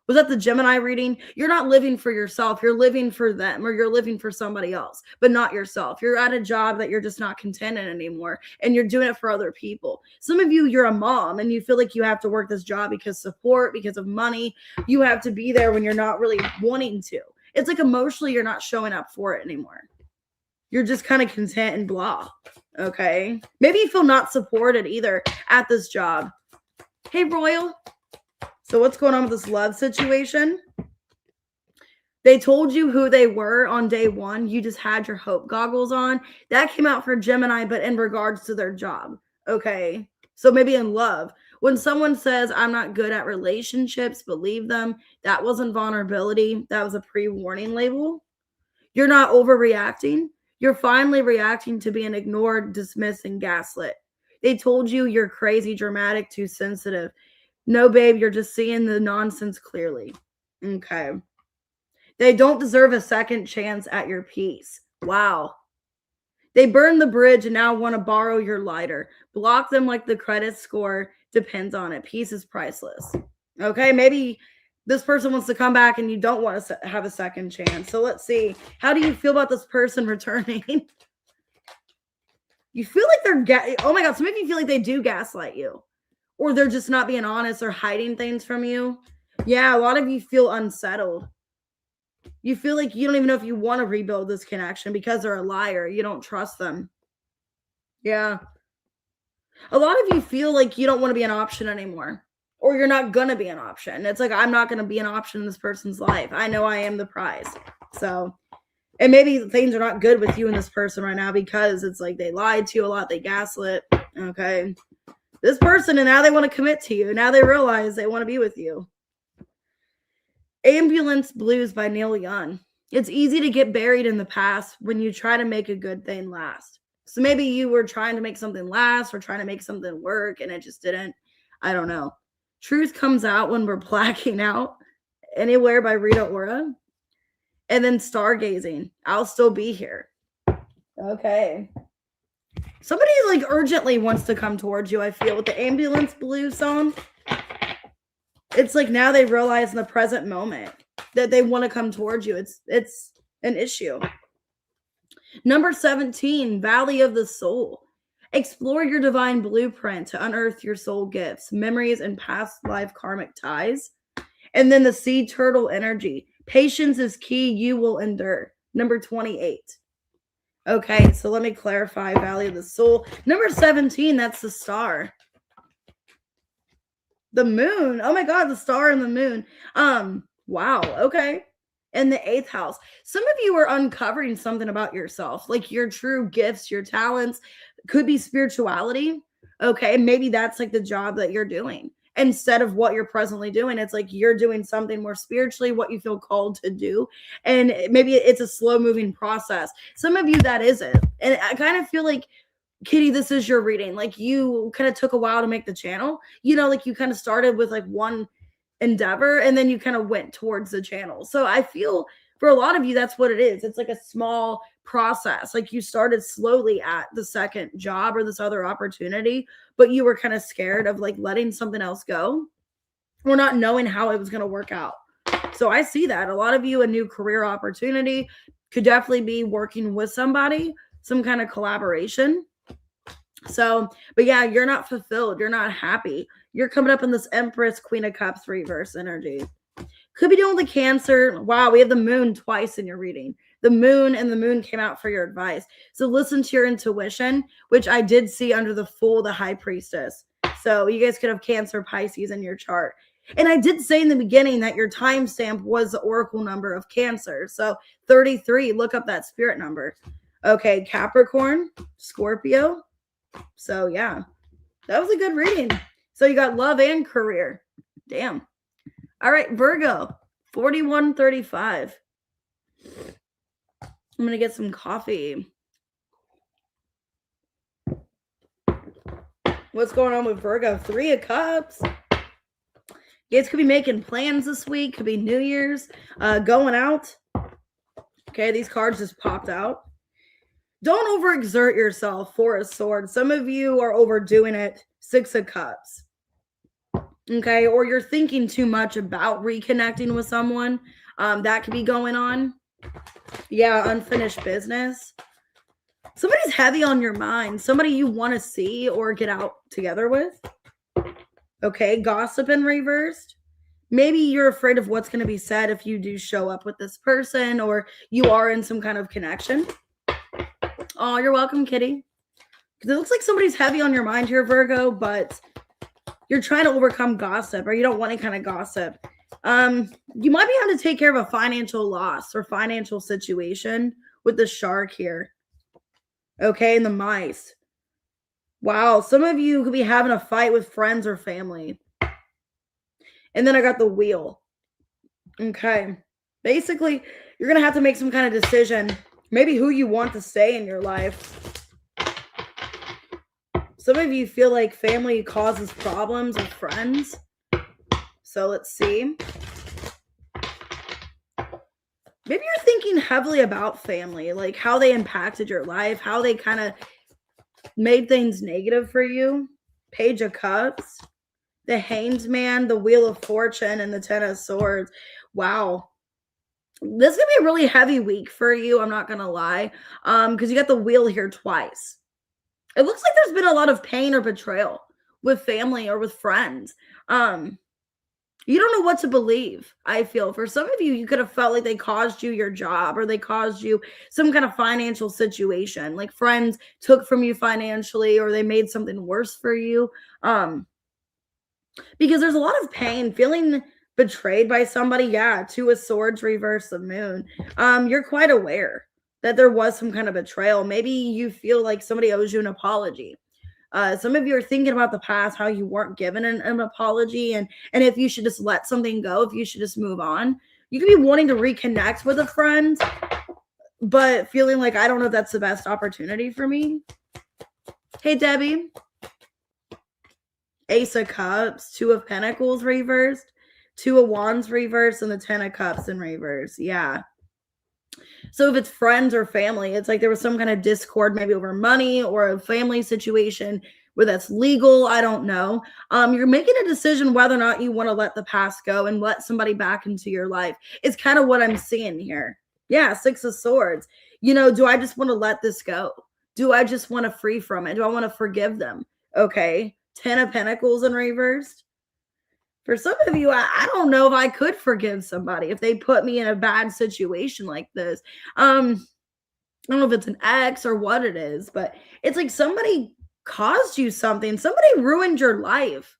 Was that the Gemini reading? You're not living for yourself. You're living for them or you're living for somebody else, but not yourself. You're at a job that you're just not content in anymore and you're doing it for other people. Some of you, you're a mom and you feel like you have to work this job because support, because of money. You have to be there when you're not really wanting to. It's like emotionally, you're not showing up for it anymore. You're just kind of content and blah. Okay. Maybe you feel not supported either at this job. Hey, Royal. So what's going on with this love situation? They told you who they were on day one. You just had your hope goggles on. That came out for Gemini, but in regards to their job. Okay. So maybe in love. When someone says, I'm not good at relationships, believe them. That wasn't vulnerability. That was a pre-warning label. You're not overreacting. You're finally reacting to being ignored, dismissed, and gaslit. They told you you're crazy, dramatic, too sensitive. No, babe, you're just seeing the nonsense clearly. Okay. They don't deserve a second chance at your peace. Wow. They burned the bridge and now want to borrow your lighter. Block them like the credit score depends on it. Peace is priceless. Okay, maybe this person wants to come back and you don't want to have a second chance. So let's see. How do you feel about this person returning? You feel like they're, oh my God, some of you feel like they do gaslight you. Or they're just not being honest or hiding things from you. Yeah, a lot of you feel unsettled. You feel like you don't even know if you want to rebuild this connection because they're a liar. You don't trust them. Yeah. A lot of you feel like you don't want to be an option anymore. Or you're not going to be an option. It's like, I'm not going to be an option in this person's life. I know I am the prize. So, and maybe things are not good with you and this person right now because it's like they lied to you a lot. They gaslit. Okay. This person, and now they want to commit to you. Now they realize they want to be with you. Ambulance Blues by Neil Young. It's easy to get buried in the past when you try to make a good thing last. So maybe you were trying to make something last or trying to make something work and it just didn't. I don't know. Truth comes out when we're blacking out. Anywhere by Rita Ora. And then Stargazing. I'll still be here. Okay. Somebody like urgently wants to come towards you, I feel, with the Ambulance Blue song. It's like now they realize in the present moment that they want to come towards you. It's an issue. Number 17, Valley of the Soul. Explore your divine blueprint to unearth your soul gifts, memories, and past life karmic ties. And then the Sea Turtle energy. Patience is key. You will endure. Number 28. Okay, so let me clarify Valley of the Soul. Number 17, that's the star. The moon. Oh my God, the star and the moon. Wow. Okay. And the 8th house. Some of you are uncovering something about yourself, like your true gifts, your talents. Could be spirituality. Okay. Maybe that's like the job that you're doing instead of what you're presently doing. It's like you're doing something more spiritually, what you feel called to do. And maybe it's a slow moving process. Some of you that isn't. And I kind of feel like, Kitty, this is your reading. Like you kind of took a while to make the channel. Like you kind of started with like one endeavor and then you kind of went towards the channel. So I feel for a lot of you, that's what it is. It's like a small process. Like you started slowly at the second job or this other opportunity, but you were kind of scared of like letting something else go or not knowing how it was going to work out. So I see that a lot of you, a new career opportunity could definitely be working with somebody, some kind of collaboration. So, but yeah, you're not fulfilled. You're not happy. You're coming up in this Empress, Queen of Cups reverse energy. Could be doing the Cancer. Wow, we have the moon twice in your reading. The moon and the moon came out for your advice. So listen to your intuition, which I did see under the Fool, the High Priestess. So you guys could have Cancer, Pisces in your chart. And I did say in the beginning that your timestamp was the oracle number of Cancer. So 33, look up that spirit number. Okay, Capricorn, Scorpio. So yeah, that was a good reading. So you got love and career. Damn. All right, Virgo, 4135. I'm going to get some coffee. What's going on with Virgo? 3 of Cups. You guys could be making plans this week. Could be New Year's. Going out. Okay, these cards just popped out. Don't overexert yourself, 4 of Swords. Some of you are overdoing it, 6 of Cups. Okay, or you're thinking too much about reconnecting with someone. That could be going on. Yeah, unfinished business. Somebody's heavy on your mind. Somebody you want to see or get out together with. Okay, gossip in reversed. Maybe you're afraid of what's going to be said if you do show up with this person or you are in some kind of connection. Oh, you're welcome, Kitty. Because it looks like somebody's heavy on your mind here, Virgo, but you're trying to overcome gossip or you don't want any kind of gossip. You might be having to take care of a financial loss or financial situation with the shark here. Okay, and the mice. Wow, some of you could be having a fight with friends or family. And then I got the wheel. Okay. Basically, you're going to have to make some kind of decision. Maybe who you want to stay in your life. Some of you feel like family causes problems with friends. So let's see. Maybe you're thinking heavily about family, like how they impacted your life, how they kind of made things negative for you. Page of Cups, the Hanged Man, the Wheel of Fortune, and the 10 of Swords. Wow. This is going to be a really heavy week for you. I'm not going to lie. Because you got the wheel here twice. It looks like there's been a lot of pain or betrayal with family or with friends. You don't know what to believe, I feel. For some of you, you could have felt like they caused you your job or they caused you some kind of financial situation. Like friends took from you financially or they made something worse for you. Because there's a lot of pain, feeling betrayed by somebody. Yeah, 2 of Swords, reverse the moon. You're quite aware that there was some kind of betrayal. Maybe you feel like somebody owes you an apology. Some of you are thinking about the past, how you weren't given an apology, and if you should just let something go, if you should just move on. You could be wanting to reconnect with a friend, but feeling like, I don't know if that's the best opportunity for me. Hey, Debbie. Ace of Cups, 2 of Pentacles reversed, 2 of Wands reversed, and the 10 of Cups in reverse. Yeah. So if it's friends or family, it's like there was some kind of discord, maybe over money or a family situation where that's legal. I don't know. You're making a decision whether or not you want to let the past go and let somebody back into your life. It's kind of what I'm seeing here. Yeah, 6 of Swords. Do I just want to let this go? Do I just want to free from it? Do I want to forgive them? Okay. 10 of Pentacles in reversed. For some of you, I don't know if I could forgive somebody if they put me in a bad situation like this. I don't know if it's an ex or what it is, but it's like somebody caused you something. Somebody ruined your life.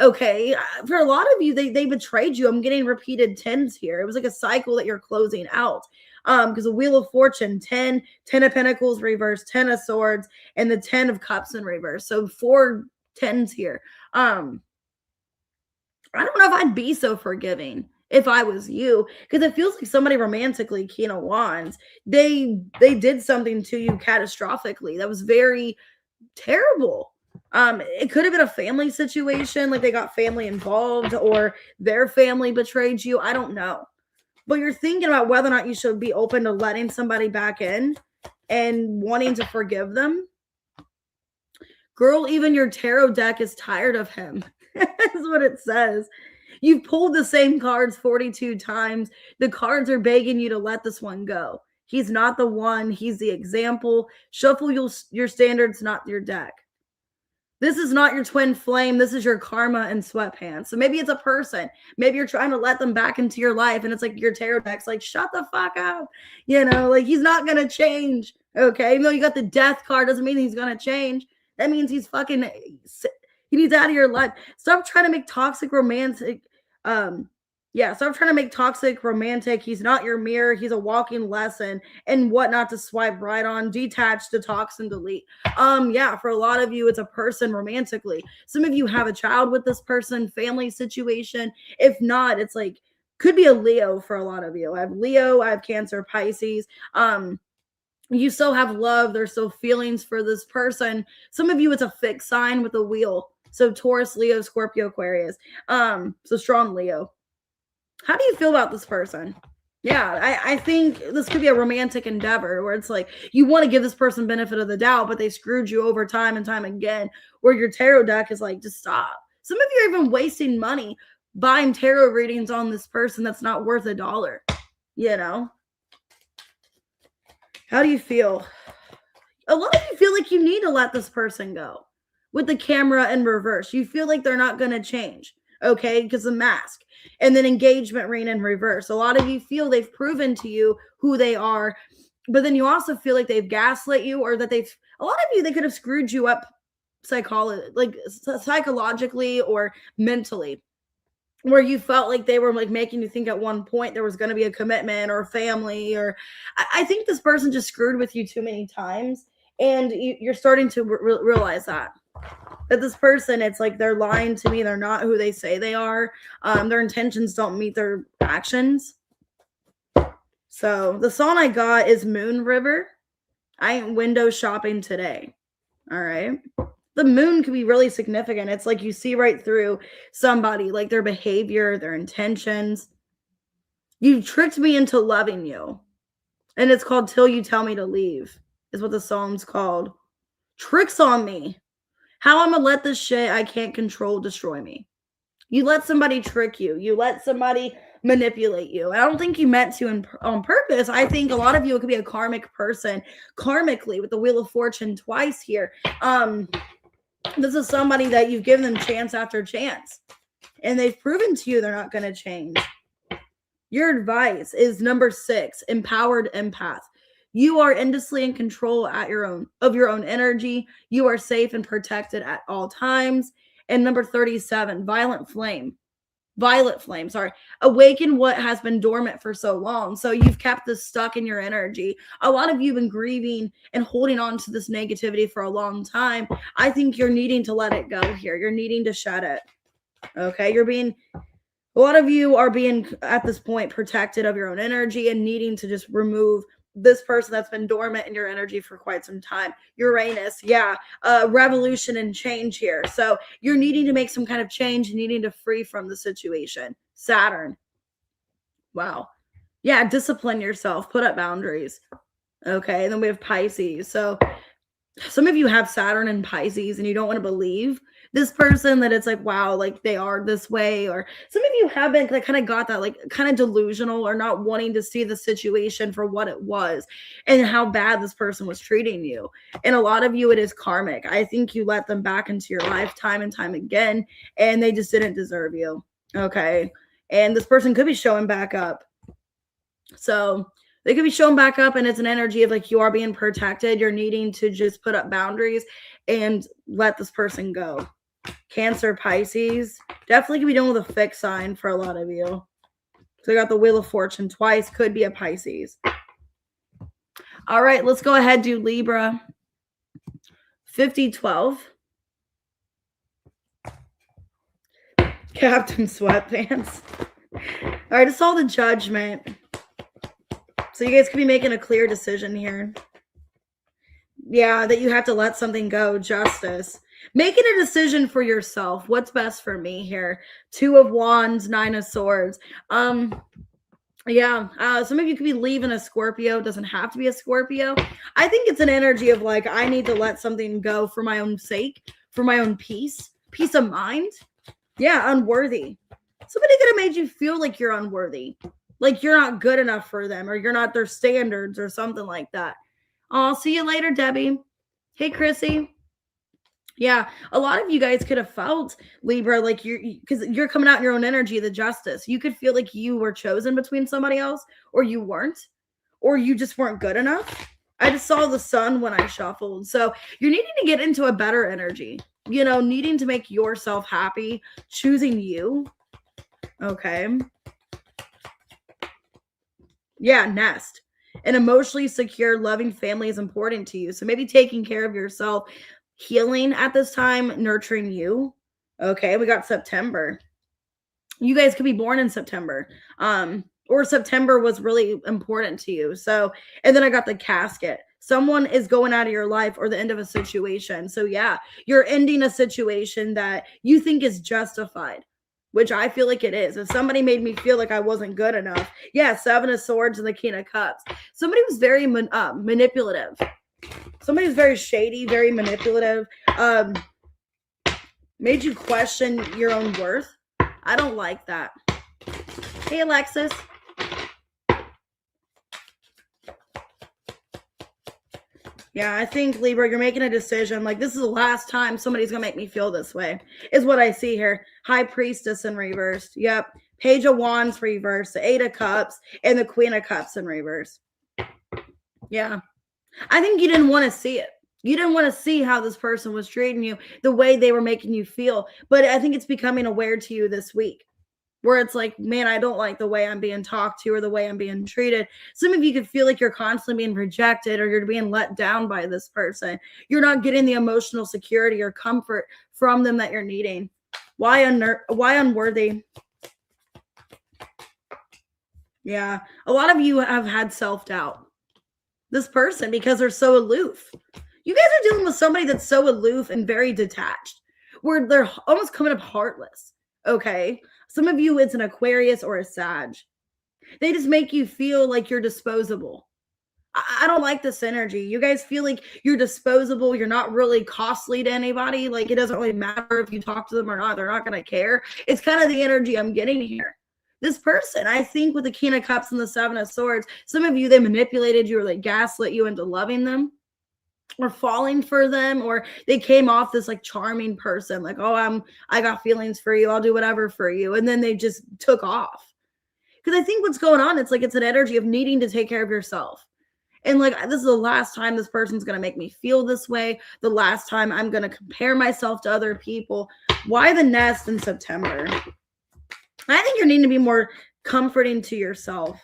Okay. For a lot of you, they betrayed you. I'm getting repeated tens here. It was like a cycle that you're closing out. Because the Wheel of Fortune, 10 of Pentacles reverse, 10 of Swords, and the 10 of Cups in reverse. So 4 tens here. I don't know if I'd be so forgiving if I was you, because it feels like somebody romantically, King of Wands, they did something to you catastrophically. That was very terrible. It could have been a family situation, like they got family involved or their family betrayed you. I don't know. But you're thinking about whether or not you should be open to letting somebody back in and wanting to forgive them. Girl, even your tarot deck is tired of him. That's what it says. You've pulled the same cards 42 times. The cards are begging you to let this one go. He's not the one. He's the example. Shuffle your standards, not your deck. This is not your twin flame. This is your karma and sweatpants. So maybe it's a person. Maybe you're trying to let them back into your life. And it's like your tarot deck's like, shut the fuck up. Like he's not going to change. Okay. Even though you got the death card doesn't mean he's going to change. That means he's fucking, he needs out of your life. Stop trying to make toxic romantic. Stop trying to make toxic romantic. He's not your mirror. He's a walking lesson and what not to swipe right on. Detach, detox, and delete. For a lot of you, it's a person romantically. Some of you have a child with this person, family situation. If not, it's like, could be a Leo for a lot of you. I have Leo, I have Cancer, Pisces. You still have love. There's still feelings for this person. Some of you, it's a fixed sign with a wheel. So Taurus, Leo, Scorpio, Aquarius. So strong Leo. How do you feel about this person? Yeah, I think this could be a romantic endeavor where it's like you want to give this person benefit of the doubt, but they screwed you over time and time again, where your tarot deck is like, just stop. Some of you are even wasting money buying tarot readings on this person that's not worth $1. How do you feel? A lot of you feel like you need to let this person go. With the camera in reverse, you feel like they're not going to change, okay? Because the mask. And then engagement ring in reverse. A lot of you feel they've proven to you who they are, but then you also feel like they've gaslit you, or that a lot of you, they could have screwed you up psychologically or mentally, where you felt like they were like making you think at one point there was going to be a commitment or a family, or I think this person just screwed with you too many times. And you're starting to realize that this person, it's like they're lying to me. They're not who they say they are. Their intentions don't meet their actions. So the song I got is Moon River. I ain't window shopping today. All right. The moon could be really significant. It's like you see right through somebody, like their behavior, their intentions. You tricked me into loving you. And it's called Till You Tell Me to Leave, is what the song's called. Tricks on me. How I'm going to let this shit I can't control destroy me. You let somebody trick you. You let somebody manipulate you. I don't think you meant to on purpose. I think a lot of you, it could be a karmic person, karmically, with the Wheel of Fortune twice here. This is somebody that you've given them chance after chance, and they've proven to you they're not going to change. Your advice is number 6, empowered empath. You are endlessly in control of your own energy. You are safe and protected at all times. And number 37, violet flame. Awaken what has been dormant for so long. So you've kept this stuck in your energy. A lot of you have been grieving and holding on to this negativity for a long time. I think you're needing to let it go here. You're needing to shed it. Okay. A lot of you are being at this point protected of your own energy and needing to just remove this person that's been dormant in your energy for quite some time. Uranus, revolution and change here. So you're needing to make some kind of change, needing to free from the situation. Saturn. Wow. Yeah, discipline yourself, put up boundaries. Okay, and then we have Pisces. So some of you have Saturn and Pisces and you don't want to believe this person that it's like, wow, like they are this way. Or some of you haven't kind of got that, like kind of delusional or not wanting to see the situation for what it was and how bad this person was treating you. And a lot of you, it is karmic. I think you let them back into your life time and time again, and they just didn't deserve you. Okay. And this person could be showing back up. So they could be showing back up, and it's an energy of like you are being protected. You're needing to just put up boundaries and let this person go. Cancer, Pisces. Definitely could be dealing with a fixed sign for a lot of you. So I got the Wheel of Fortune twice. Could be a Pisces. All right, let's go ahead, do Libra. 5012. Captain Sweatpants. All right, it's all the Judgment. So you guys could be making a clear decision here. Yeah, that you have to let something go. Justice. Making a decision for yourself. What's best for me here? 2 of Wands, 9 of Swords. Yeah, some of you could be leaving a Scorpio. It doesn't have to be a Scorpio. I think it's an energy of like, I need to let something go for my own sake, for my own peace of mind. Yeah, unworthy. Somebody could have made you feel like you're unworthy, like you're not good enough for them, or you're not their standards or something like that. I'll see you later, Debbie. Hey, Chrissy. Yeah, a lot of you guys could have felt, Libra, like because you're coming out in your own energy, the Justice. You could feel like you were chosen between somebody else, or you weren't, or you just weren't good enough. I just saw the Sun when I shuffled. So you're needing to get into a better energy, needing to make yourself happy, choosing you. Okay. Yeah, nest. An emotionally secure, loving family is important to you. So maybe taking care of yourself, healing at this time, nurturing you. Okay, we got September. You guys could be born in September. Or September was really important to you. So, and then I got the Casket. Someone is going out of your life or the end of a situation. So yeah, you're ending a situation that you think is justified, which I feel like it is. If somebody made me feel like I wasn't good enough, yeah, 7 of Swords and the King of Cups. Somebody was very manipulative. Somebody was very shady, very manipulative. Made you question your own worth. I don't like that. Hey, Alexis. Yeah, I think, Libra, you're making a decision. Like, this is the last time somebody's going to make me feel this way, is what I see here. High Priestess in reverse. Yep. Page of Wands reverse. The 8 of Cups and the Queen of Cups in reverse. Yeah. I think you didn't want to see it. You didn't want to see how this person was treating you, the way they were making you feel. But I think it's becoming aware to you this week, where it's like, man, I don't like the way I'm being talked to or the way I'm being treated. Some of you could feel like you're constantly being rejected or you're being let down by this person. You're not getting the emotional security or comfort from them that you're needing. Why unworthy? Yeah, a lot of you have had self-doubt. This person, because they're so aloof. You guys are dealing with somebody that's so aloof and very detached, where they're almost coming up heartless. Okay. Some of you, it's an Aquarius or a Sag. They just make you feel like you're disposable. I don't like this energy. You guys feel like you're disposable. You're not really costly to anybody. Like, it doesn't really matter if you talk to them or not. They're not going to care. It's kind of the energy I'm getting here. This person, I think, with the King of Cups and the 7 of Swords, some of you, they manipulated you or they gaslit you into loving them or falling for them, or they came off this like charming person, like, oh, I got feelings for you, I'll do whatever for you, and then they just took off. Because I think what's going on, it's like it's an energy of needing to take care of yourself. And like, this is the last time this person's going to make me feel this way. The last time I'm going to compare myself to other people. Why the nest in September? I think you're needing to be more comforting to yourself.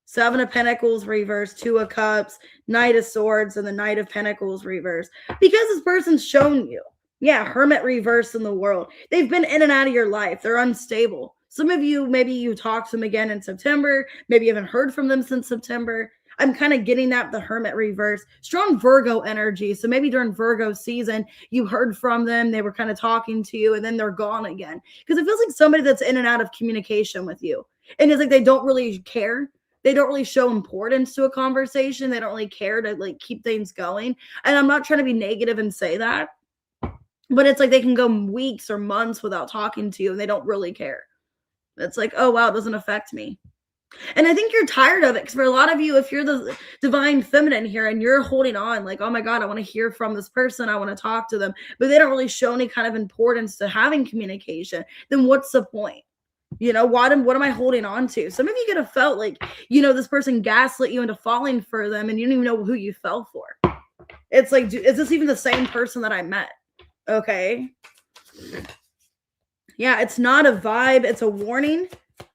7 of Pentacles reverse, 2 of Cups, Knight of Swords, and the Knight of Pentacles reverse. Because this person's shown you. Yeah, Hermit reverse in the world. They've been in and out of your life. They're unstable. Some of you, maybe you talk to them again in September. Maybe you haven't heard from them since September. I'm kind of getting that, the Hermit reverse. Strong Virgo energy. So maybe during Virgo season, you heard from them. They were kind of talking to you, and then they're gone again. Because it feels like somebody that's in and out of communication with you. And it's like they don't really care. They don't really show importance to a conversation. They don't really care to like keep things going. And I'm not trying to be negative and say that, but it's like they can go weeks or months without talking to you and they don't really care. It's like, oh, wow, it doesn't affect me. And I think you're tired of it, because for a lot of you, if you're the divine feminine here and you're holding on like, oh my God, I want to hear from this person, I want to talk to them, but they don't really show any kind of importance to having communication, then what's the point? What am I holding on to? Some of you could have felt like, this person gaslit you into falling for them and you don't even know who you fell for. It's like, is this even the same person that I met? Okay. Yeah, it's not a vibe. It's a warning.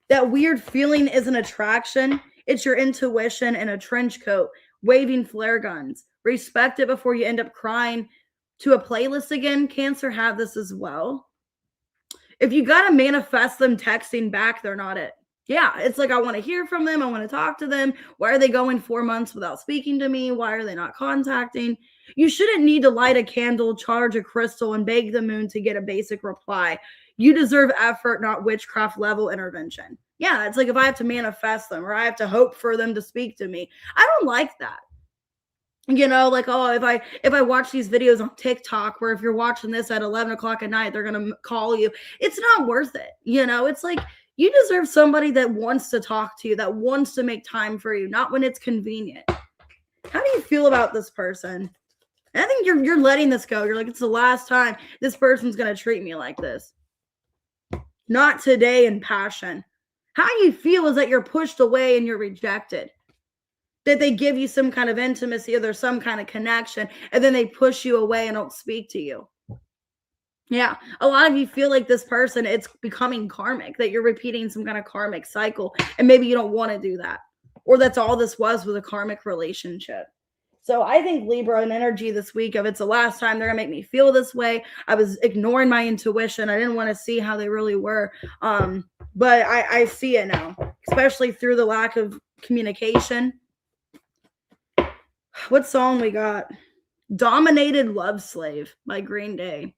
That weird feeling is an attraction. It's your intuition in a trench coat, waving flare guns. Respect it before you end up crying to a playlist again. Cancer have this as well. If you got to manifest them texting back, they're not it. Yeah, it's like, I want to hear from them. I want to talk to them. Why are they going 4 months without speaking to me? Why are they not contacting? You shouldn't need to light a candle, charge a crystal, and beg the moon to get a basic reply. You deserve effort, not witchcraft level intervention. Yeah, it's like if I have to manifest them or I have to hope for them to speak to me. I don't like that. Like, oh, if I watch these videos on TikTok where if you're watching this at 11 o'clock at night, they're going to call you. It's not worth it. It's like you deserve somebody that wants to talk to you, that wants to make time for you, not when it's convenient. How do you feel about this person? I think you're letting this go. You're like, it's the last time this person's going to treat me like this. Not today in passion. How you feel is that you're pushed away and you're rejected. That they give you some kind of intimacy or there's some kind of connection and then they push you away and don't speak to you. Yeah, a lot of you feel like this person, it's becoming karmic, that you're repeating some kind of karmic cycle and maybe you don't want to do that. Or that's all this was a karmic relationship. So I think Libra and energy this week of it's the last time they're going to make me feel this way. I was ignoring my intuition. I didn't want to see how they really were. But I see it now, especially through the lack of communication. What song we got? Dominated Love Slave by Green Day.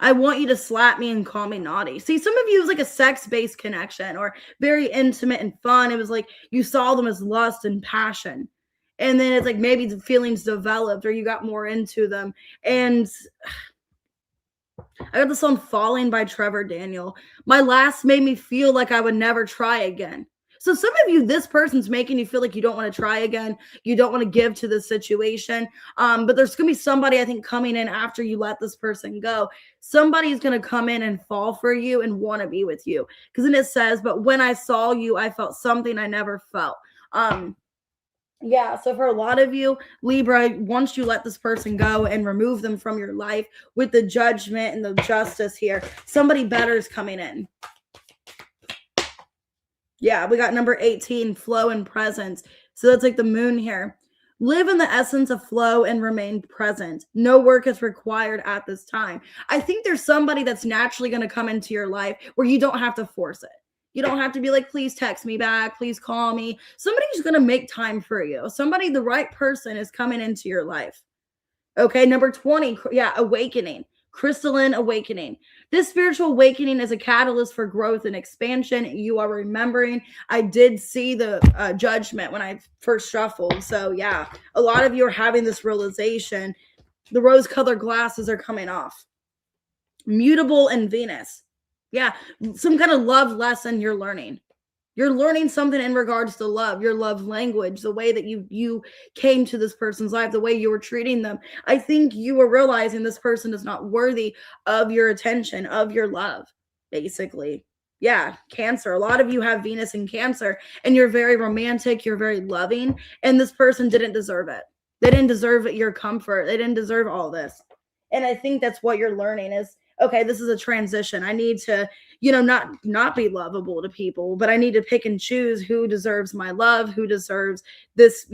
I want you to slap me and call me naughty. See, some of you, it was like a sex-based connection or very intimate and fun. It was like you saw them as lust and passion. And then it's like maybe the feelings developed or you got more into them. And I got the song Falling by Trevor Daniel. My last made me feel like I would never try again. So some of you, this person's making you feel like you don't want to try again. You don't want to give to this situation. But there's going to be somebody, I think, coming in after you let this person go. Somebody's going to come in and fall for you and want to be with you. Because then it says, but when I saw you, I felt something I never felt. Yeah, so for a lot of you, Libra, once you let this person go and remove them from your life with the judgment and the justice here, somebody better is coming in. Yeah, we got number 18, flow and presence. So that's like the moon here. Live in the essence of flow and remain present. No work is required at this time. I think there's somebody that's naturally going to come into your life where you don't have to force it. You don't have to be like, please text me back. Please call me. Somebody's going to make time for you. Somebody, the right person is coming into your life. Okay, number 20, yeah, awakening. Crystalline awakening. This spiritual awakening is a catalyst for growth and expansion. You are remembering. I did see the judgment when I first shuffled. So yeah, a lot of you are having this realization. The rose-colored glasses are coming off. Mutable in Venus. Yeah, some kind of love lesson you're learning. You're learning something in regards to love, your love language, the way that you came to this person's life, the way you were treating them. I think you were realizing this person is not worthy of your attention, of your love, basically. Yeah, Cancer. A lot of you have Venus in Cancer, and you're very romantic, you're very loving, and this person didn't deserve it. They didn't deserve your comfort. They didn't deserve all this. And I think that's what you're learning is, okay, this is a transition. I need to, not be lovable to people, but I need to pick and choose who deserves my love, who deserves this,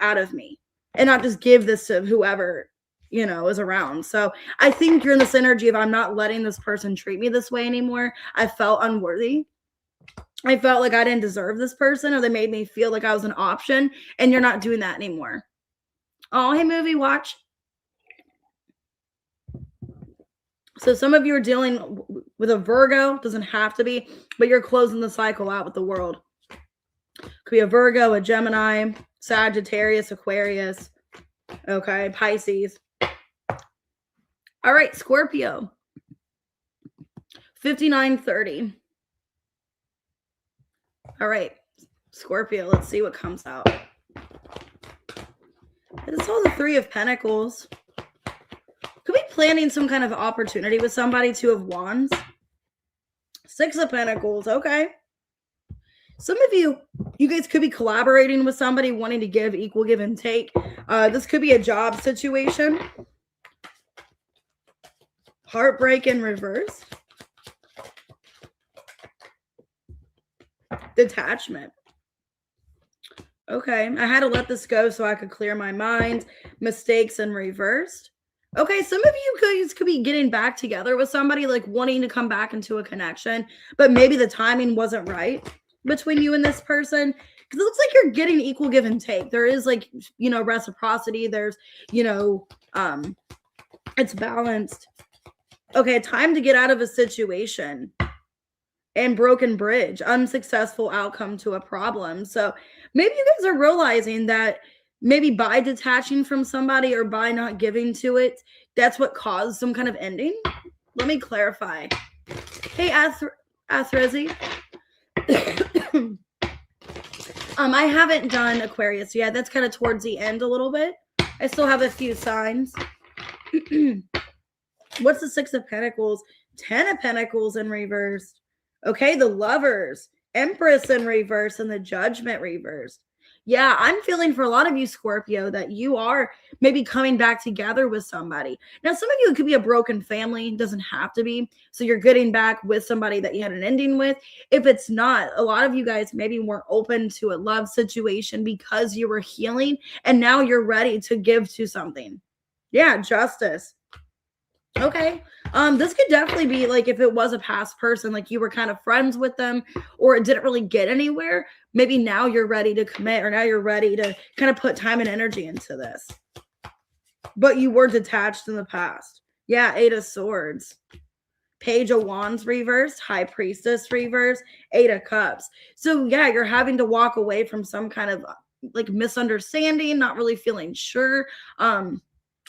out of me, and not just give this to whoever, is around. So I think you're in this energy of I'm not letting this person treat me this way anymore. I felt unworthy. I felt like I didn't deserve this person, or they made me feel like I was an option, and you're not doing that anymore. Oh, hey, movie watch. So some of you are dealing with a Virgo, doesn't have to be, but you're closing the cycle out with the world. Could be a Virgo, a Gemini, Sagittarius, Aquarius, okay, Pisces. All right, Scorpio, 5930. All right, Scorpio, let's see what comes out. It's all the Three of Pentacles. Could be planning some kind of opportunity with somebody. Two of Wands. Six of Pentacles. Okay. Some of you guys could be collaborating with somebody, wanting to give equal give and take. This could be a job situation. Heartbreak in reverse. Detachment. Okay, I had to let this go so I could clear my mind. Mistakes in reversed. Okay, some of you guys could be getting back together with somebody, like wanting to come back into a connection, but maybe the timing wasn't right between you and this person. Because it looks like you're getting equal give and take. There is like, reciprocity. There's, it's balanced. Okay, time to get out of a situation. And broken bridge, unsuccessful outcome to a problem. So maybe you guys are realizing that maybe by detaching from somebody or by not giving to it, that's what caused some kind of ending. Let me clarify. Hey, Athrezi. I haven't done Aquarius yet. That's kind of towards the end a little bit. I still have a few signs. What's the Six of Pentacles? 10 of Pentacles in reverse. Okay, the Lovers, Empress in reverse, and the Judgment reversed. Yeah, I'm feeling for a lot of you, Scorpio, that you are maybe coming back together with somebody. Now, some of you, it could be a broken family. It doesn't have to be. So you're getting back with somebody that you had an ending with. If it's not, a lot of you guys maybe weren't open to a love situation because you were healing, and now you're ready to give to something. Yeah, Justice. Okay. This could definitely be like if it was a past person, like you were kind of friends with them or it didn't really get anywhere. Maybe now you're ready to commit, or now you're ready to kind of put time and energy into this. But you were detached in the past. Yeah, Eight of Swords. Page of Wands reversed, High Priestess reversed, Eight of Cups. So yeah, you're having to walk away from some kind of like misunderstanding, not really feeling sure.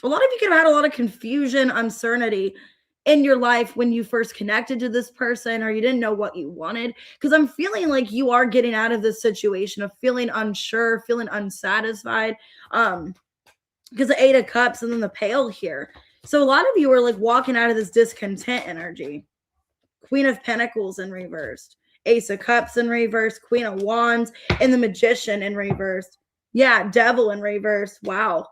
A lot of you could have had a lot of confusion, uncertainty in your life when you first connected to this person, or you didn't know what you wanted. Because I'm feeling like you are getting out of this situation of feeling unsure, feeling unsatisfied. Because the Eight of Cups and then the Pale here. So a lot of you are like walking out of this discontent energy. Queen of Pentacles in reversed. Ace of Cups in reverse. Queen of Wands and the Magician in reverse. Yeah, Devil in reverse. Wow.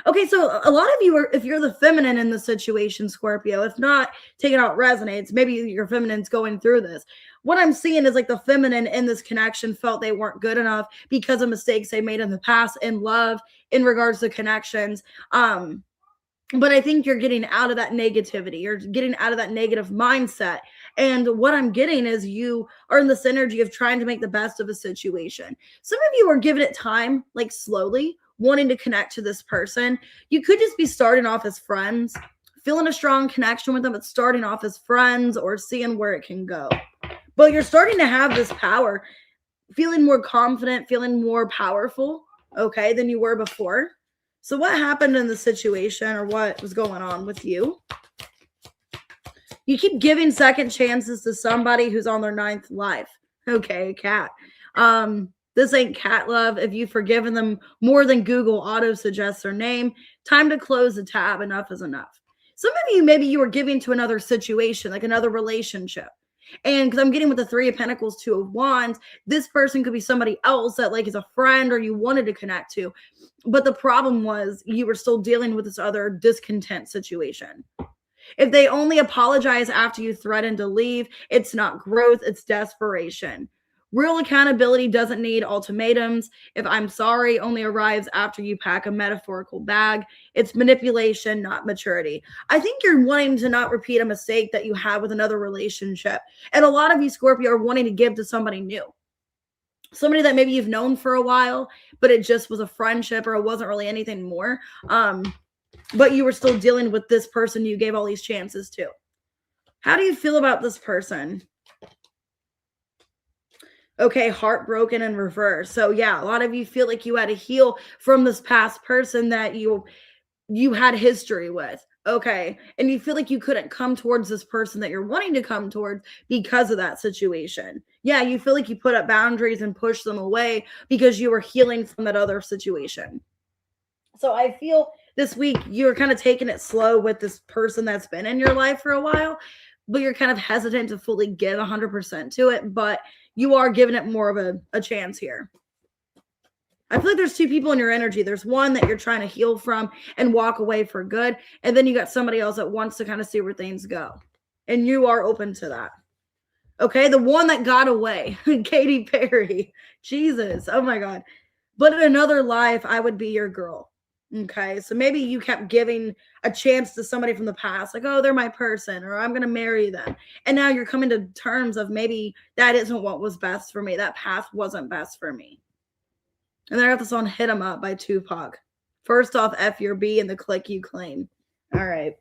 Okay, so a lot of you are, if you're the feminine in the situation, Scorpio, if not, take it out resonates. Maybe your feminine's going through this. What I'm seeing is like the feminine in this connection felt they weren't good enough because of mistakes they made in the past in love in regards to connections. But I think you're getting out of that negativity. You're getting out of that negative mindset. And what I'm getting is you are in this energy of trying to make the best of a situation. Some of you are giving it time, like slowly, wanting to connect to this person. You could just be starting off as friends, feeling a strong connection with them, but starting off as friends or seeing where it can go. But you're starting to have this power, feeling more confident, feeling more powerful, okay, than you were before. So what happened in the situation, or what was going on with you? You keep giving second chances to somebody who's on their 9th life. Okay, Cat. This ain't cat love. If you've forgiven them more than Google auto suggests their name, time to close the tab. Enough is enough. Some of you, maybe you were giving to another situation, like another relationship. And because I'm getting with the Three of Pentacles, Two of Wands, this person could be somebody else that like is a friend or you wanted to connect to. But the problem was you were still dealing with this other discontent situation. If they only apologize after you threaten to leave, it's not growth, it's desperation. Real accountability doesn't need ultimatums. If I'm sorry only arrives after you pack a metaphorical bag, it's manipulation, not maturity. I think you're wanting to not repeat a mistake that you had with another relationship. And a lot of you, Scorpio, are wanting to give to somebody new. Somebody that maybe you've known for a while, but it just was a friendship or it wasn't really anything more. But you were still dealing with this person you gave all these chances to. How do you feel about this person? Okay, heartbroken in reverse. So yeah, a lot of you feel like you had to heal from this past person that you had history with. Okay, and you feel like you couldn't come towards this person that you're wanting to come towards because of that situation. Yeah, you feel like you put up boundaries and pushed them away because you were healing from that other situation. So I feel this week you're kind of taking it slow with this person that's been in your life for a while, but you're kind of hesitant to fully give 100% to it. But you are giving it more of a chance here. I feel like there's two people in your energy. There's one that you're trying to heal from and walk away for good. And then you got somebody else that wants to kind of see where things go. And you are open to that. Okay, the one that got away, Katy Perry. Jesus, oh my God. But in another life, I would be your girl. Okay, so maybe you kept giving a chance to somebody from the past, like, oh, they're my person, or I'm going to marry them. And now you're coming to terms of maybe that isn't what was best for me. That path wasn't best for me. And then I got the song Hit 'Em Up by Tupac. First off, F your B and the click you claim. All right.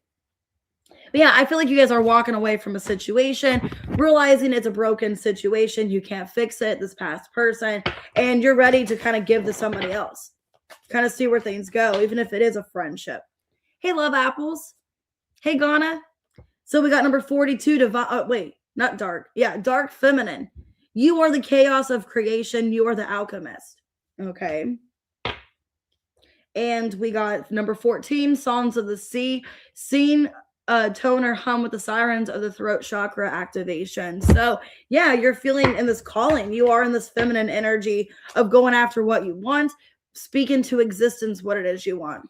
But yeah, I feel like you guys are walking away from a situation, realizing it's a broken situation. You can't fix it, this past person, and you're ready to kind of give to somebody else. Kind of see where things go, even if it is a friendship. Hey, Love Apples. Hey, Ghana. So we got number 42. Wait, not dark. Yeah, dark feminine. You are the chaos of creation. You are the alchemist. Okay. And we got number 14, Songs of the Sea. Seen tone or hum with the sirens of the throat chakra activation. So yeah, you're feeling in this calling. You are in this feminine energy of going after what you want, speaking to existence what it is you want.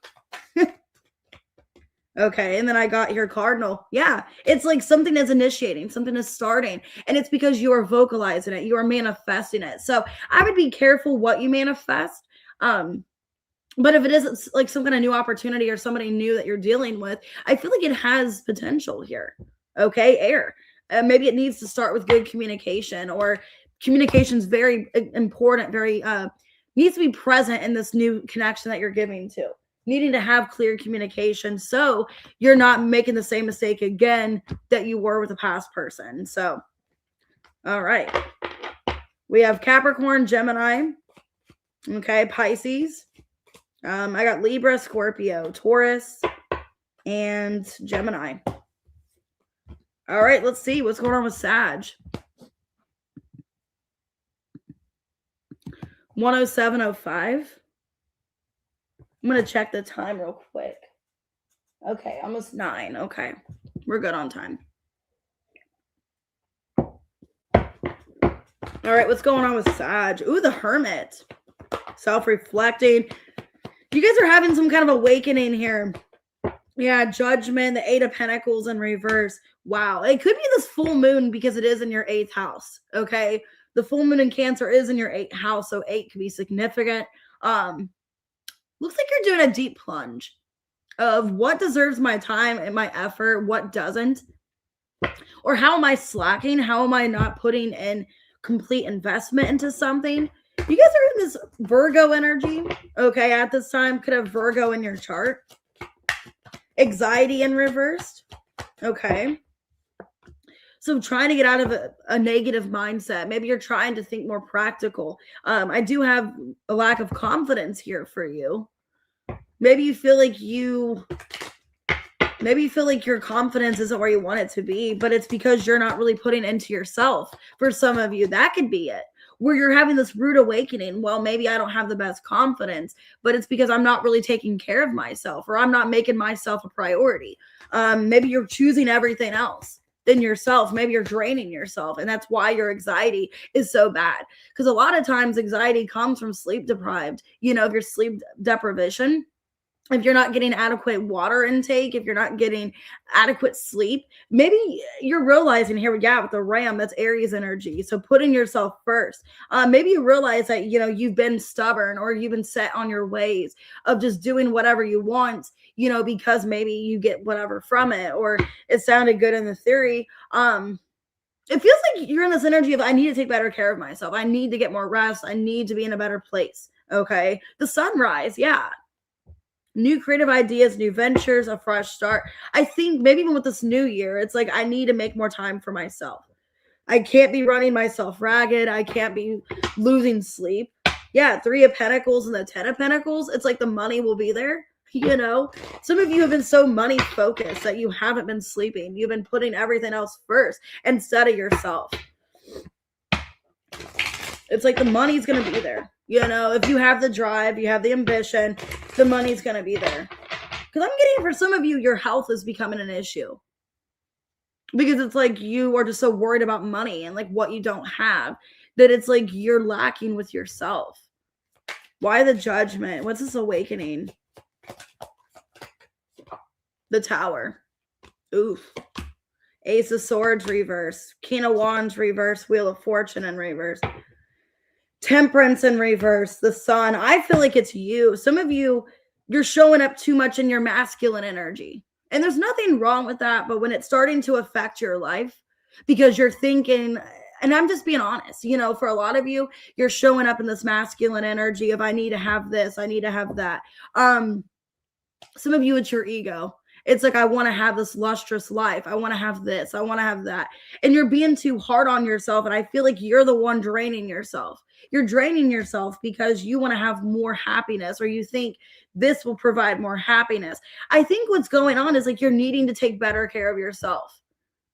Okay, and then I got here Cardinal. Yeah, it's like something is initiating, something is starting, and it's because you are vocalizing it, you are manifesting it. So I would be careful what you manifest. But if it is like some kind of new opportunity or somebody new that you're dealing with, I feel like it has potential here. Okay, air. Maybe it needs to start with good communication, or communication's very important, very needs to be present in this new connection that you're giving to. Needing to have clear communication so you're not making the same mistake again that you were with a past person. So, all right. We have Capricorn, Gemini, okay, Pisces. I got Libra, Scorpio, Taurus, and Gemini. All right, let's see what's going on with Sag. 107.05. I'm going to check the time real quick. Okay, almost 9. Okay, we're good on time. All right, what's going on with Sag? Ooh, the Hermit. Self-reflecting. You guys are having some kind of awakening here. Yeah, Judgment, the 8 of Pentacles in reverse. Wow, it could be this full moon because it is in your 8th house, okay? The full moon in Cancer is in your 8th house, so 8 could be significant. Looks like you're doing a deep plunge of what deserves my time and my effort, what doesn't. Or how am I slacking? How am I not putting in complete investment into something? You guys are in this Virgo energy, okay, at this time. Could have Virgo in your chart. Anxiety in reversed, okay. So trying to get out of a negative mindset. Maybe you're trying to think more practical. I do have a lack of confidence here for you. Maybe you feel like your confidence isn't where you want it to be, but it's because you're not really putting into yourself. For some of you, that could be it. Where you're having this rude awakening. Well, maybe I don't have the best confidence, but it's because I'm not really taking care of myself, or I'm not making myself a priority. Maybe you're choosing everything else than yourself. Maybe you're draining yourself, and that's why your anxiety is so bad. Because a lot of times anxiety comes from sleep deprived. You know, if you're sleep deprivation, if you're not getting adequate water intake, if you're not getting adequate sleep, maybe you're realizing here, yeah, with the Ram, that's Aries energy. So putting yourself first. Maybe you realize that, you know, you've been stubborn, or you've been set on your ways of just doing whatever you want, you know, because maybe you get whatever from it, or it sounded good in the theory. It feels like you're in this energy of, I need to take better care of myself. I need to get more rest. I need to be in a better place. Okay. The sunrise. Yeah. New creative ideas, new ventures, a fresh start. I think maybe even with this new year, it's like I need to make more time for myself. I can't be running myself ragged. I can't be losing sleep. Yeah, 3 of Pentacles and the 10 of Pentacles. It's like the money will be there. You know, some of you have been so money focused that you haven't been sleeping. You've been putting everything else first instead of yourself. It's like the money's going to be there. You know, if you have the drive, you have the ambition, the money's going to be there. Because I'm getting, for some of you, your health is becoming an issue. Because it's like you are just so worried about money and like what you don't have. that it's like you're lacking with yourself. Why the Judgment? What's this awakening? The Tower. Oof. Ace of Swords reverse. King of Wands reverse. Wheel of Fortune in reverse. Temperance in reverse. The Sun. I feel like it's you. Some of you, you're showing up too much in your masculine energy. And there's nothing wrong with that. But when it's starting to affect your life, because you're thinking, and I'm just being honest, you know, for a lot of you, you're showing up in this masculine energy of I need to have this, I need to have that. Some of you, it's your ego. It's like, I want to have this lustrous life. I want to have this. I want to have that. And you're being too hard on yourself. And I feel like you're the one draining yourself. You're draining yourself because you want to have more happiness, or you think this will provide more happiness. I think what's going on is like you're needing to take better care of yourself.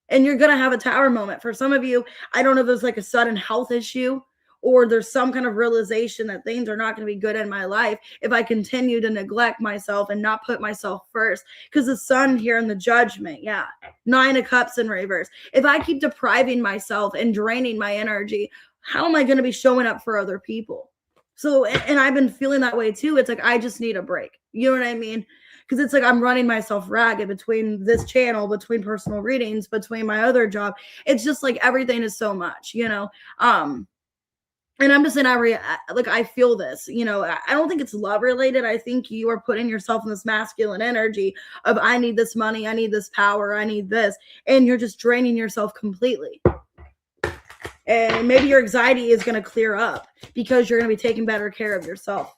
And you're going to have a tower moment. For some of you, I don't know if there's like a sudden health issue, or there's some kind of realization that things are not going to be good in my life if I continue to neglect myself and not put myself first. Because the Sun here in the Judgment, yeah, 9 of Cups in reverse. If I keep depriving myself and draining my energy, how am I going to be showing up for other people? So, and I've been feeling that way too. It's like, I just need a break. You know what I mean? Because it's like I'm running myself ragged between this channel, between personal readings, between my other job. It's just like everything is so much, you know? And I'm just saying, I feel this, you know, I don't think it's love related. I think you are putting yourself in this masculine energy of, I need this money, I need this power, I need this. And you're just draining yourself completely. And maybe your anxiety is going to clear up because you're going to be taking better care of yourself.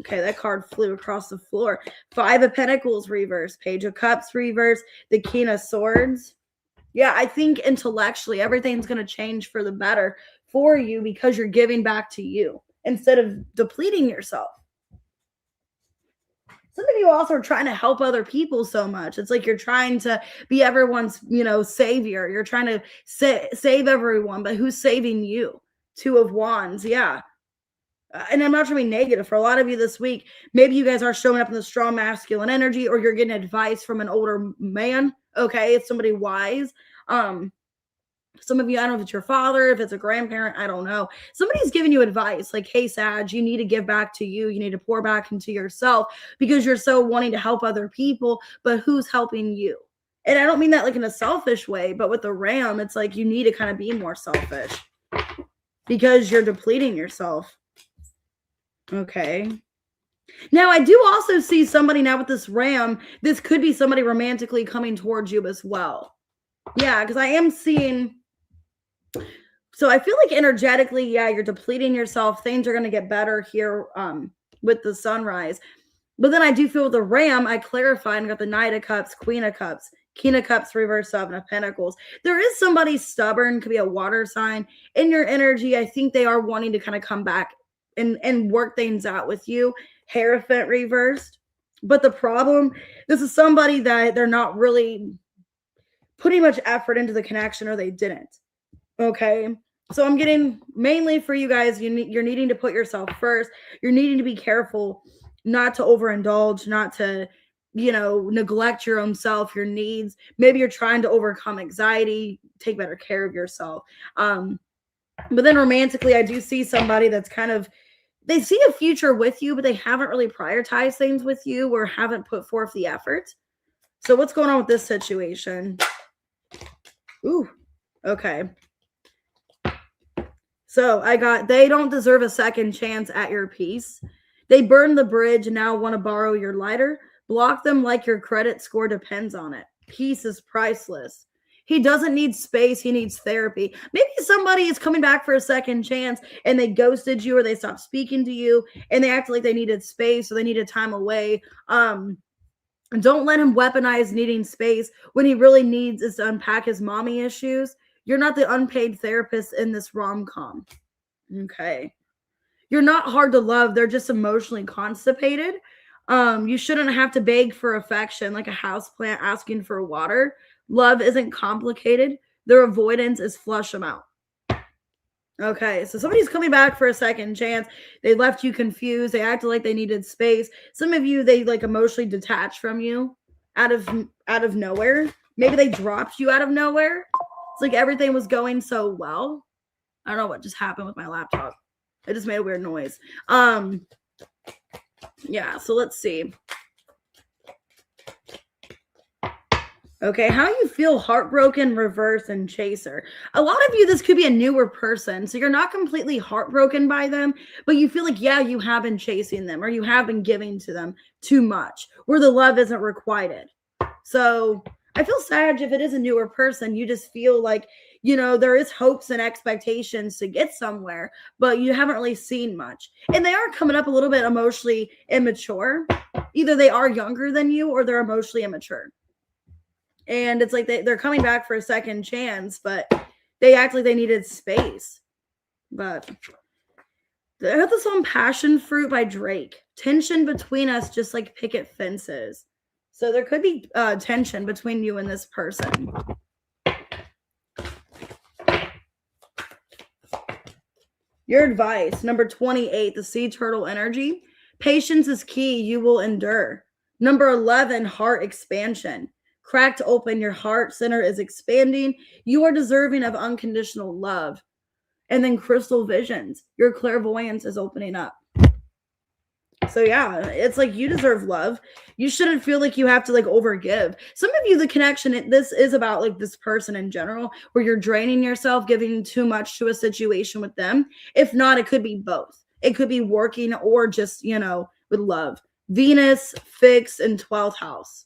Okay, that card flew across the floor. 5 of Pentacles reverse, Page of Cups reverse, the King of Swords. Yeah, I think intellectually everything's going to change for the better for you because you're giving back to you instead of depleting yourself. Some of you also are trying to help other people so much. It's like you're trying to be everyone's, you know, savior. You're trying to save everyone, but who's saving you? 2 of Wands, yeah. And I'm not trying to be negative. For a lot of you this week, maybe you guys are showing up in the strong masculine energy, or you're getting advice from an older man. Okay, it's somebody wise. Some of you, I don't know if it's your father, if it's a grandparent, I don't know. Somebody's giving you advice like, hey, Sag, you need to give back to you. You need to pour back into yourself because you're so wanting to help other people, but who's helping you? And I don't mean that like in a selfish way, but with the Ram, it's like you need to kind of be more selfish because you're depleting yourself. Okay. Now, I do also see somebody now with this Ram. This could be somebody romantically coming towards you as well. Yeah, because I am seeing... So I feel like energetically, yeah, you're depleting yourself. Things are going to get better here with the sunrise. But then I do feel with the Ram, I clarified and got the Knight of Cups, Queen of Cups, King of Cups, reverse 7 of Pentacles. There is somebody stubborn, could be a water sign. In your energy, I think they are wanting to kind of come back and work things out with you. Hierophant reversed. But the problem, this is somebody that they're not really putting much effort into the connection, or they didn't. Okay. So I'm getting mainly for you guys, you're needing to put yourself first. You're needing to be careful not to overindulge, not to, you know, neglect your own self, your needs. Maybe you're trying to overcome anxiety, take better care of yourself. But then romantically, I do see somebody that's kind of, they see a future with you, but they haven't really prioritized things with you or haven't put forth the effort. So what's going on with this situation? Ooh, okay. So I got, they don't deserve a second chance at your peace. They burned the bridge and now want to borrow your lighter. Block them like your credit score depends on it. Peace is priceless. He doesn't need space. He needs therapy. Maybe somebody is coming back for a second chance and they ghosted you, or they stopped speaking to you and they acted like they needed space or they needed time away. Don't let him weaponize needing space when he really needs is to unpack his mommy issues. You're not the unpaid therapist in this rom-com. Okay. You're not hard to love. They're just emotionally constipated. You shouldn't have to beg for affection like a houseplant asking for water. Love isn't complicated. Their avoidance is flush them out. Okay, so somebody's coming back for a second chance. They left you confused. They acted like they needed space. Some of you, they like emotionally detached from you out of nowhere. Maybe they dropped you out of nowhere. It's like everything was going so well. I don't know what just happened with my laptop. It just made a weird noise. Yeah, so let's see. Okay, how you feel heartbroken, reverse, and chaser. A lot of you, this could be a newer person. So you're not completely heartbroken by them, but you feel like, yeah, you have been chasing them or you have been giving to them too much where the love isn't requited. So I feel sad if it is a newer person. You just feel like, there is hopes and expectations to get somewhere, but you haven't really seen much. And they are coming up a little bit emotionally immature. Either they are younger than you or they're emotionally immature. And it's like they're coming back for a second chance, but they act like they needed space. But I have the song Passion Fruit by Drake. Tension between us just like picket fences. So there could be tension between you and this person. Your advice, number 28, the sea turtle energy. Patience is key. You will endure. Number 11, heart expansion. Cracked open, your heart center is expanding. You are deserving of unconditional love. And then crystal visions. Your clairvoyance is opening up. So yeah, it's like you deserve love. You shouldn't feel like you have to like overgive. Some of you, the connection, this is about like this person in general, where you're draining yourself, giving too much to a situation with them. If not, it could be both. It could be working or just, with love. Venus, fixed, and 12th house.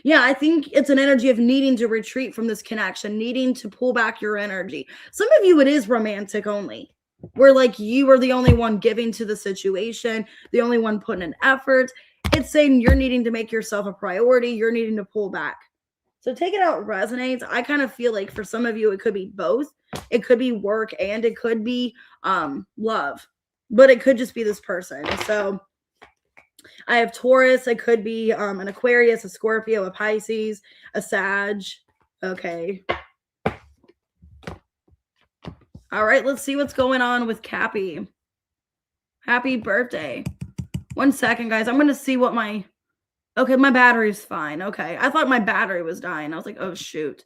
Yeah, I think it's an energy of needing to retreat from this connection, needing to pull back your energy. Some of you, it is romantic only, where like you are the only one giving to the situation, the only one putting in effort. It's saying you're needing to make yourself a priority. You're needing to pull back. So take it out resonates. I kind of feel like for some of you, it could be both. It could be work and it could be love, but it could just be this person. So I have Taurus. It could be an Aquarius, a Scorpio, a Pisces, a Sag. Okay. All right, let's see what's going on with Cappy. Happy birthday. 1 second, guys. I'm going to see what okay, my battery's fine. Okay. I thought my battery was dying. I was like, oh, shoot.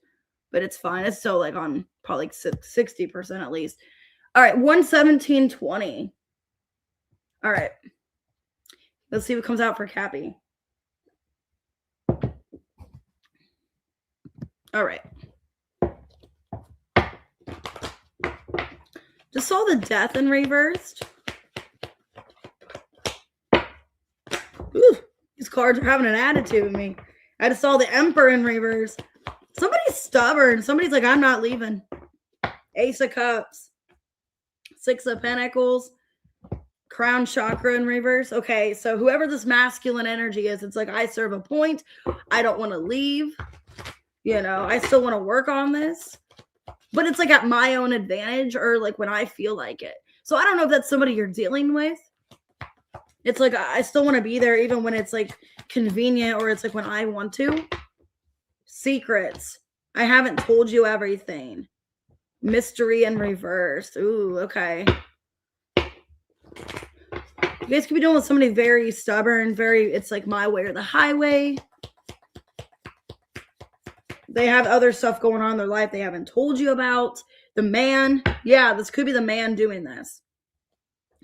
But it's fine. It's still like on probably 60% at least. All right, 117.20. All right. Let's see what comes out for Cappy. All right. Just saw the Death in reversed. Ooh, these cards are having an attitude with me. I just saw the Emperor in reverse. Somebody's stubborn. Somebody's like, I'm not leaving. Ace of Cups. 6 of Pentacles. Crown chakra in reverse. Okay, so whoever this masculine energy is, it's like, I serve a point. I don't want to leave. I still want to work on this. But it's like at my own advantage or like when I feel like it. So I don't know if that's somebody you're dealing with. It's like, I still want to be there even when it's like convenient or it's like when I want to. Secrets. I haven't told you everything. Mystery in reverse. Ooh, okay. You guys could be dealing with somebody very stubborn, it's like my way or the highway. They have other stuff going on in their life they haven't told you about. The man. Yeah, this could be the man doing this.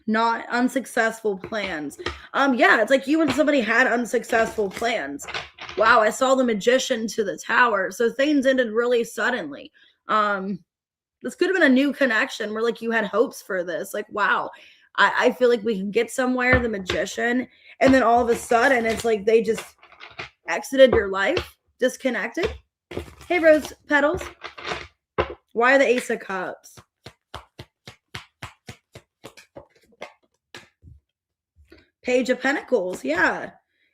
Not unsuccessful plans. Yeah, it's like you and somebody had unsuccessful plans. Wow, I saw the Magician to the Tower. So things ended really suddenly. This could have been a new connection where like you had hopes for this. Like, wow, I feel like we can get somewhere, the Magician. And then all of a sudden, it's like they just exited your life, disconnected. Hey, Rose Petals. Why the Ace of Cups? Page of Pentacles. Yeah.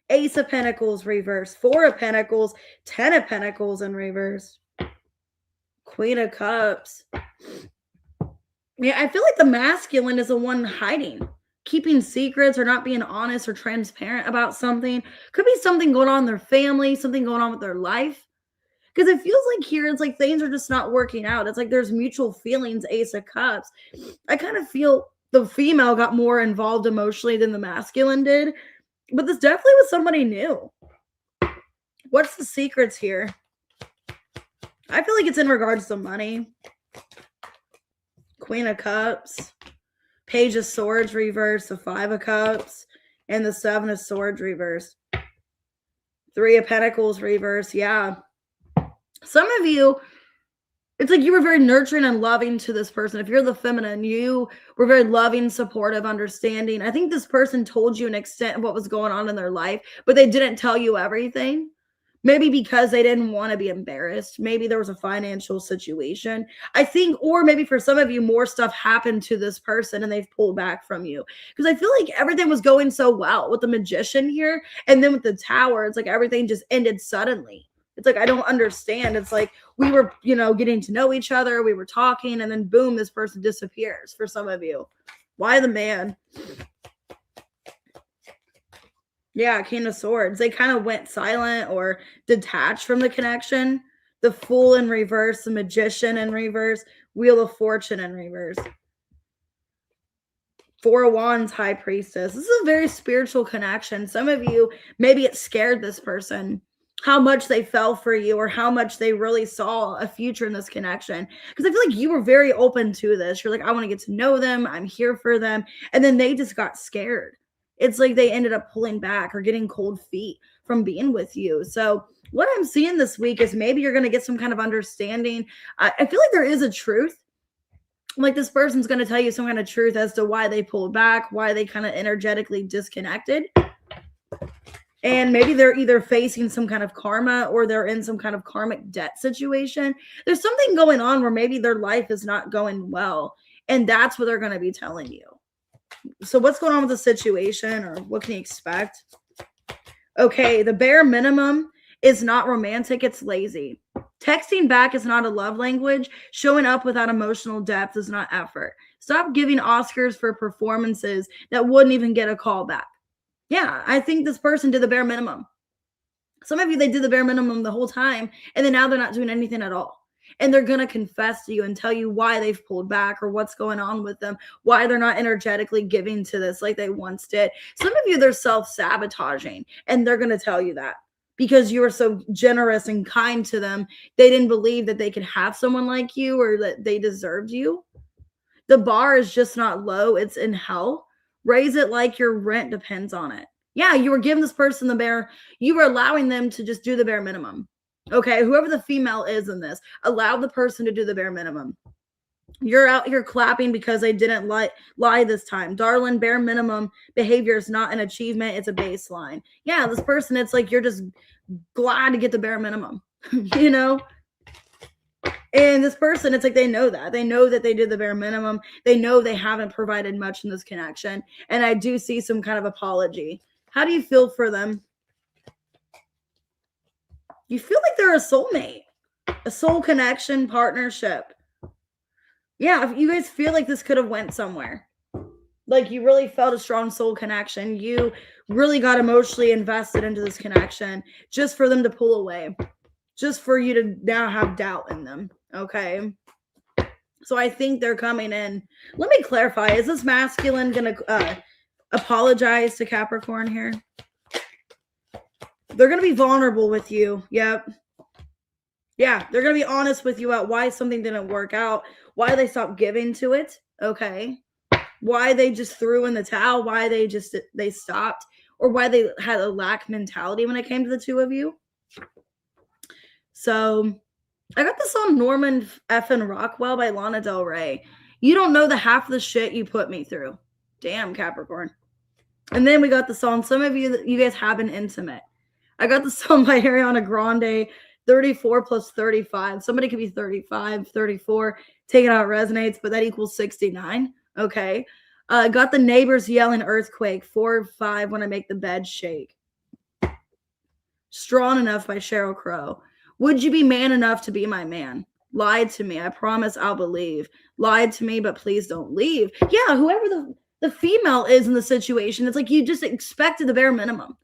Ace of Pentacles reverse. 4 of Pentacles. 10 of Pentacles in reverse. Queen of Cups. Yeah, I feel like the masculine is the one hiding, keeping secrets or not being honest or transparent about something. Could be something going on in their family, something going on with their life. Because it feels like here, it's like things are just not working out. It's like there's mutual feelings, Ace of Cups. I kind of feel the female got more involved emotionally than the masculine did. But this definitely was somebody new. What's the secrets here? I feel like it's in regards to money. Queen of Cups, Page of Swords reverse, the Five of Cups, and the Seven of Swords reverse. Three of Pentacles reverse. Yeah. Some of you, it's like you were very nurturing and loving to this person. If you're the feminine, you were very loving, supportive, understanding. I think this person told you an extent of what was going on in their life, but they didn't tell you everything. Maybe because they didn't want to be embarrassed. Maybe there was a financial situation. I think, or maybe for some of you, more stuff happened to this person and they've pulled back from you. Because I feel like everything was going so well with the Magician here. And then with the Tower, it's like everything just ended suddenly. It's like, I don't understand. It's like we were, getting to know each other. We were talking and then boom, this person disappears for some of you. Why the man? Yeah, King of Swords. They kind of went silent or detached from the connection. The Fool in reverse, the Magician in reverse, Wheel of Fortune in reverse. Four of Wands, High Priestess. This is a very spiritual connection. Some of you, maybe it scared this person, how much they fell for you or how much they really saw a future in this connection. Because I feel like you were very open to this. You're like, I want to get to know them. I'm here for them. And then they just got scared. It's like they ended up pulling back or getting cold feet from being with you. So what I'm seeing this week is maybe you're going to get some kind of understanding. I feel like there is a truth. Like this person's going to tell you some kind of truth as to why they pulled back, why they kind of energetically disconnected. And maybe they're either facing some kind of karma or they're in some kind of karmic debt situation. There's something going on where maybe their life is not going well. And that's what they're going to be telling you. So what's going on with the situation or what can you expect? Okay, the bare minimum is not romantic. It's lazy. Texting back is not a love language. Showing up without emotional depth is not effort. Stop giving Oscars for performances that wouldn't even get a call back. Yeah, I think this person did the bare minimum. Some of you, they did the bare minimum the whole time, and then now they're not doing anything at all. And they're going to confess to you and tell you why they've pulled back or what's going on with them, why they're not energetically giving to this like they once did. Some of you, they're self-sabotaging, and they're going to tell you that because you were so generous and kind to them. They didn't believe that they could have someone like you or that they deserved you. The bar is just not low. It's in hell. Raise it like your rent depends on it. Yeah, you were giving this person you were allowing them to just do the bare minimum. Okay, whoever the female is in this, allow the person to do the bare minimum. You're out here clapping because they didn't lie this time. Darling, bare minimum behavior is not an achievement. It's a baseline. Yeah, this person, it's like you're just glad to get the bare minimum, And this person, it's like they know that. They know that they did the bare minimum. They know they haven't provided much in this connection. And I do see some kind of apology. How do you feel for them? You feel like they're a soulmate, a soul connection partnership. Yeah, if you guys feel like this could have went somewhere, like you really felt a strong soul connection, you really got emotionally invested into this connection just for them to pull away, just for you to now have doubt in them, okay? So I think they're coming in. Let me clarify. Is this masculine going to apologize to Capricorn here? They're going to be vulnerable with you. Yep. Yeah, they're going to be honest with you about why something didn't work out, why they stopped giving to it, okay? Why they just threw in the towel, why they stopped, or why they had a lack mentality when it came to the two of you. So I got this song Norman F. Rockwell by Lana Del Rey. You don't know the half of the shit you put me through. Damn, Capricorn. And then we got the song, some of you guys have been intimate. I got the song by Ariana Grande, 34 plus 35. Somebody could be 35, 34. Take it out resonates, but that equals 69. Okay. Got the Neighbors Yelling Earthquake, 4 or 5 when I make the bed shake. Strong Enough by Sheryl Crow. Would you be man enough to be my man? Lied to me. I promise I'll believe. Lied to me, but please don't leave. Yeah, whoever the female is in the situation, it's like you just expected the bare minimum.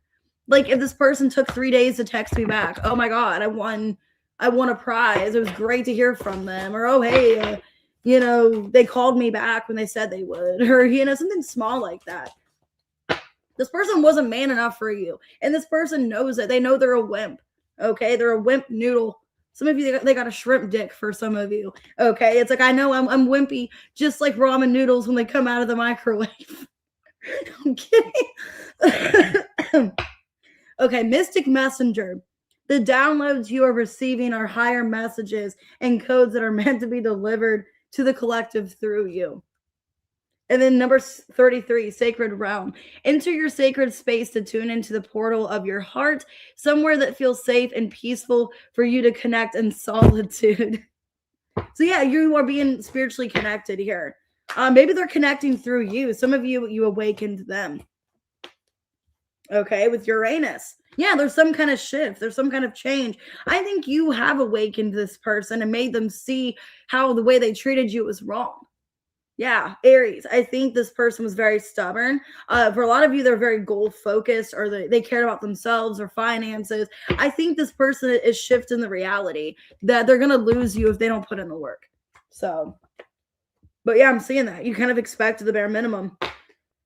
Like if this person took 3 days to text me back, oh my God, I won a prize. It was great to hear from them. Or, oh, hey, they called me back when they said they would. Or, something small like that. This person wasn't man enough for you. And this person knows it. They know they're a wimp. Okay, they're a wimp noodle Some of you, they got a shrimp dick for some of you. Okay. It's like, I know I'm wimpy, just like ramen noodles when they come out of the microwave. I'm kidding. Okay. Mystic Messenger. The downloads you are receiving are higher messages and codes that are meant to be delivered to the collective through you. And then number 33, Sacred Realm. Enter your sacred space to tune into the portal of your heart, somewhere that feels safe and peaceful for you to connect in solitude. So yeah, you are being spiritually connected here. Maybe they're connecting through you. Some of you awakened them. Okay, with Uranus. Yeah, there's some kind of shift. There's some kind of change. I think you have awakened this person and made them see how the way they treated you was wrong. Yeah, Aries. I think this person was very stubborn. For a lot of you, they're very goal focused, or they cared about themselves or finances. I think this person is shifting the reality that they're going to lose you if they don't put in the work. So, but yeah, I'm seeing that. You kind of expect the bare minimum.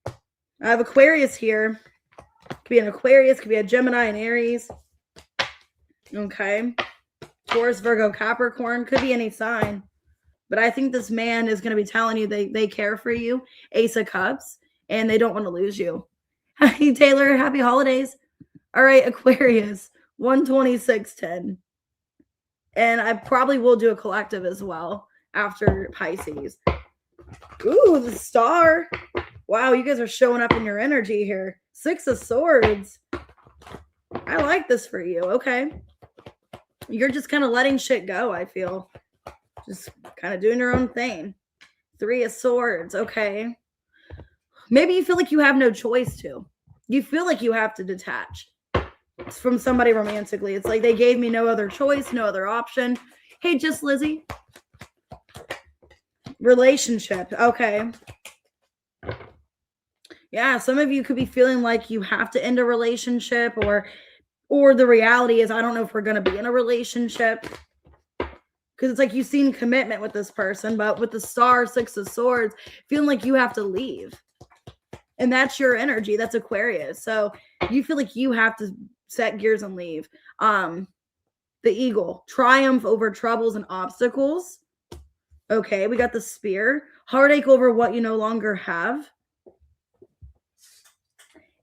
I have Aquarius here. Could be an Aquarius, could be a Gemini and Aries. Okay. Taurus, Virgo, Capricorn, could be any sign. But I think this man is going to be telling you they care for you, Ace of Cups, and they don't want to lose you. Hey, Taylor, happy holidays. All right, Aquarius, 12610. And I probably will do a collective as well after Pisces. Ooh, the star. Wow, you guys are showing up in your energy here. 6 of Swords. I like this for you. Okay. You're just kind of letting shit go, I feel. Just kind of doing your own thing. 3 of Swords. Okay. Maybe you feel like you have no choice to. You feel like you have to detach from somebody romantically. It's like they gave me no other choice, no other option. Hey, just Lizzie. Relationship. Okay. Yeah, some of you could be feeling like you have to end a relationship, or the reality is, I don't know if we're going to be in a relationship. Because it's like you've seen commitment with this person, but with the star, 6 of Swords, feeling like you have to leave. And that's your energy. That's Aquarius. So you feel like you have to set gears and leave. The Eagle, triumph over troubles and obstacles. Okay, we got the Spear, heartache over what you no longer have.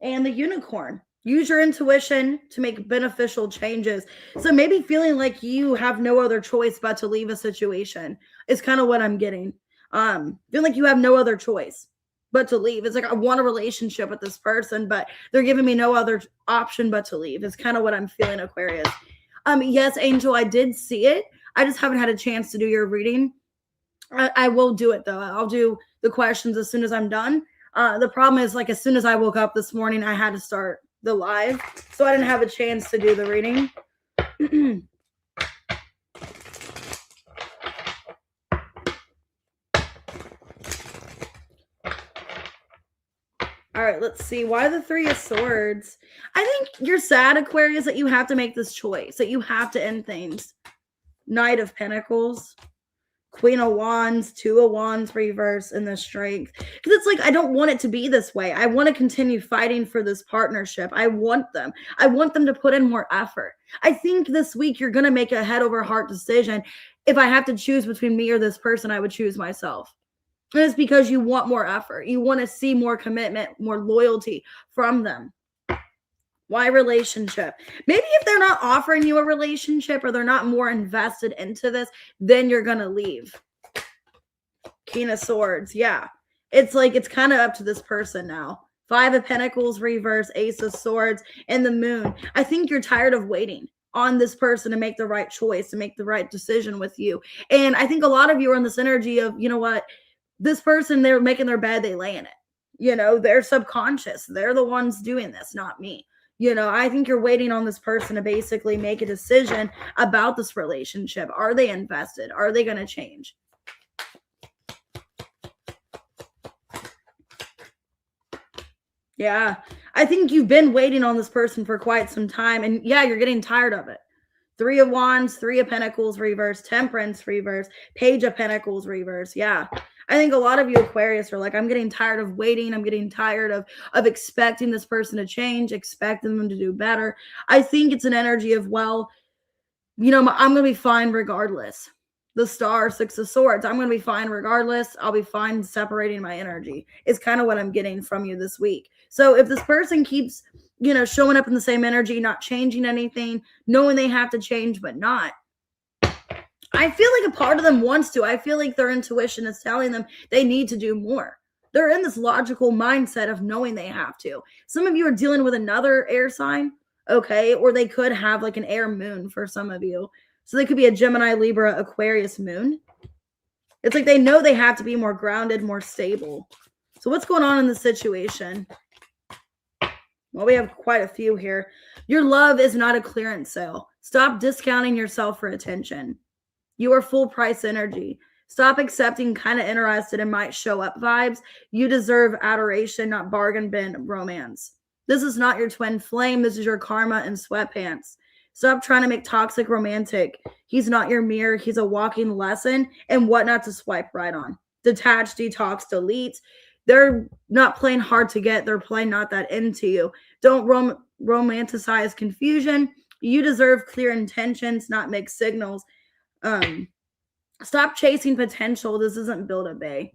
And the Unicorn. Use your intuition to make beneficial changes. So maybe feeling like you have no other choice but to leave a situation is kind of what I'm getting. Feeling like you have no other choice but to leave. It's like I want a relationship with this person, but they're giving me no other option but to leave. It's kind of what I'm feeling, Aquarius. Yes, Angel, I did see it. I just haven't had a chance to do your reading. I will do it though. I'll do the questions as soon as I'm done. The problem is, like, as soon as I woke up this morning, I had to start the live, so I didn't have a chance to do the reading. All right, let's see. Why the 3 of Swords? I think you're sad, Aquarius, that you have to make this choice, that you have to end things. Knight of Pentacles. Queen of Wands, 2 of Wands reverse, and the Strength. Because it's like, I don't want it to be this way. I want to continue fighting for this partnership. I want them to put in more effort. I think this week you're going to make a head over heart decision. If I have to choose between me or this person, I would choose myself. And it's because you want more effort. You want to see more commitment, more loyalty from them. Why relationship? Maybe if they're not offering you a relationship, or they're not more invested into this, then you're going to leave. King of Swords. Yeah. It's like, it's kind of up to this person now. 5 of Pentacles reverse, Ace of Swords, and the Moon. I think you're tired of waiting on this person to make the right choice, to make the right decision with you. And I think a lot of you are in this energy of, you know what, this person, they're making their bed, they lay in it. You know, they're subconscious. They're the ones doing this, not me. You know, I think you're waiting on this person to basically make a decision about this relationship. Are they invested? Are they going to change? Yeah, I think you've been waiting on this person for quite some time. And yeah, you're getting tired of it. 3 of Wands, 3 of Pentacles reverse, Temperance reverse, Page of Pentacles reverse. Yeah. I think a lot of you Aquarius are like, I'm getting tired of waiting. I'm getting tired of expecting this person to change, expecting them to do better. I think it's an energy of, well, I'm going to be fine regardless. The Star, Six of Swords, I'm going to be fine regardless. I'll be fine separating my energy. Is kind of what I'm getting from you this week. So if this person keeps, showing up in the same energy, not changing anything, knowing they have to change, but not, I feel like a part of them wants to. I feel like their intuition is telling them they need to do more. They're in this logical mindset of knowing they have to. Some of you are dealing with another air sign, okay? Or they could have like an air moon for some of you. So they could be a Gemini, Libra, Aquarius moon. It's like they know they have to be more grounded, more stable. So what's going on in the situation? Well, we have quite a few here. Your love is not a clearance sale. Stop discounting yourself for attention. You are full price energy. Stop accepting kind of interested and might show up vibes. You deserve adoration, not bargain bin romance. This is not your twin flame. This is your karma in sweatpants. Stop trying to make toxic romantic. He's not your mirror. He's a walking lesson and what not to swipe right on. Detach, detox, delete. They're not playing hard to get. They're playing not that into you. Don't romanticize confusion. You deserve clear intentions, not mixed signals. Stop chasing potential. This isn't Build-A-Bay.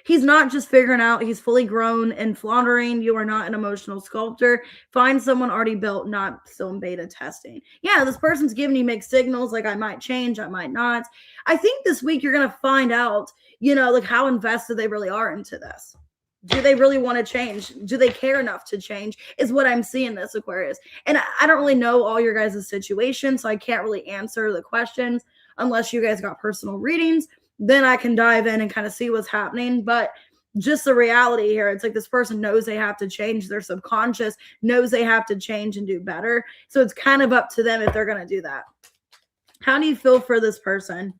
He's not just figuring out, he's fully grown and floundering. You are not an emotional sculptor. Find someone already built, not still in beta testing. Yeah, this person's giving you mixed signals, like I might change, I might not. I think this week you're going to find out, like how invested they really are into this. Do they really want to change? Do they care enough to change is what I'm seeing this, Aquarius. And I don't really know all your guys' situations, so I can't really answer the questions unless you guys got personal readings. Then I can dive in and kind of see what's happening. But just the reality here, it's like this person knows they have to change. Their subconscious knows they have to change and do better. So it's kind of up to them if they're going to do that. How do you feel for this person?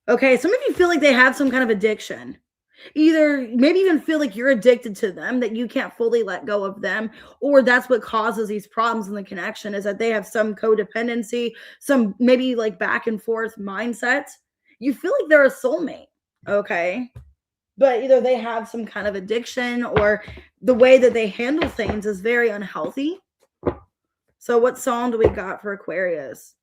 Okay, some of you feel like they have some kind of addiction. Either maybe even feel like you're addicted to them, that you can't fully let go of them, or that's what causes these problems in the connection, is that they have some codependency, some maybe like back and forth mindset. You feel like they're a soulmate, okay? But either they have some kind of addiction or the way that they handle things is very unhealthy. So what song do we got for Aquarius?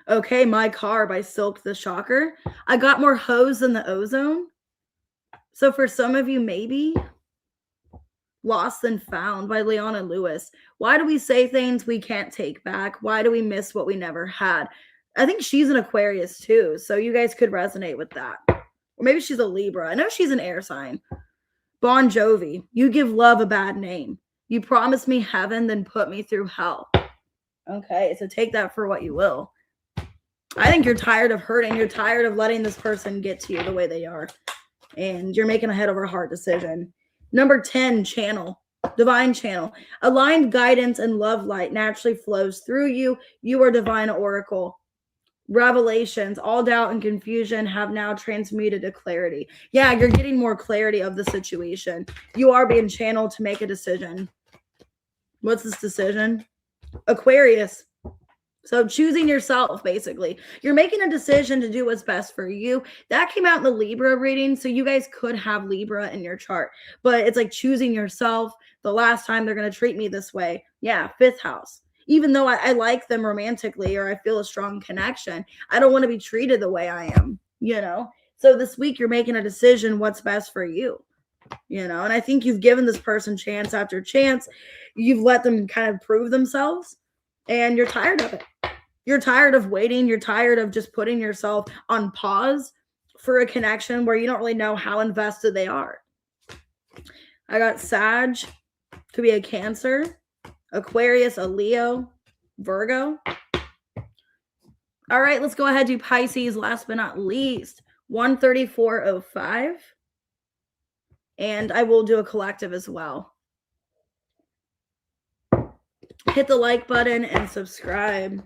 Okay, My Car by Silk the Shocker. I got more hoes than the ozone. So for some of you, maybe Lost Than Found by Leona Lewis. Why do we say things we can't take back? Why do we miss what we never had? I think she's an Aquarius too, so you guys could resonate with that. Or maybe she's a Libra. I know she's an air sign. Bon Jovi. You give love a bad name. You promised me heaven, then put me through hell. Okay, so take that for what you will. I think you're tired of hurting. You're tired of letting this person get to you the way they are. And you're making a head over heart decision. Number 10, channel. Divine channel. Aligned guidance and love light naturally flows through you. You are divine oracle. Revelations. All doubt and confusion have now transmuted to clarity. Yeah, you're getting more clarity of the situation. You are being channeled to make a decision. What's this decision? Aquarius. So choosing yourself, basically. You're making a decision to do what's best for you. That came out in the Libra reading, so you guys could have Libra in your chart. But it's like choosing yourself. The last time they're going to treat me this way. Yeah, 5th house. Even though I like them romantically or I feel a strong connection, I don't want to be treated the way I am, So this week you're making a decision what's best for you, and I think you've given this person chance after chance. You've let them kind of prove themselves. And you're tired of it. You're tired of waiting. You're tired of just putting yourself on pause for a connection where you don't really know how invested they are. I got Sag, could be a Cancer, Aquarius, a Leo, Virgo. All right, let's go ahead and do Pisces, last but not least, 13405. And I will do a collective as well. Hit the like button and subscribe.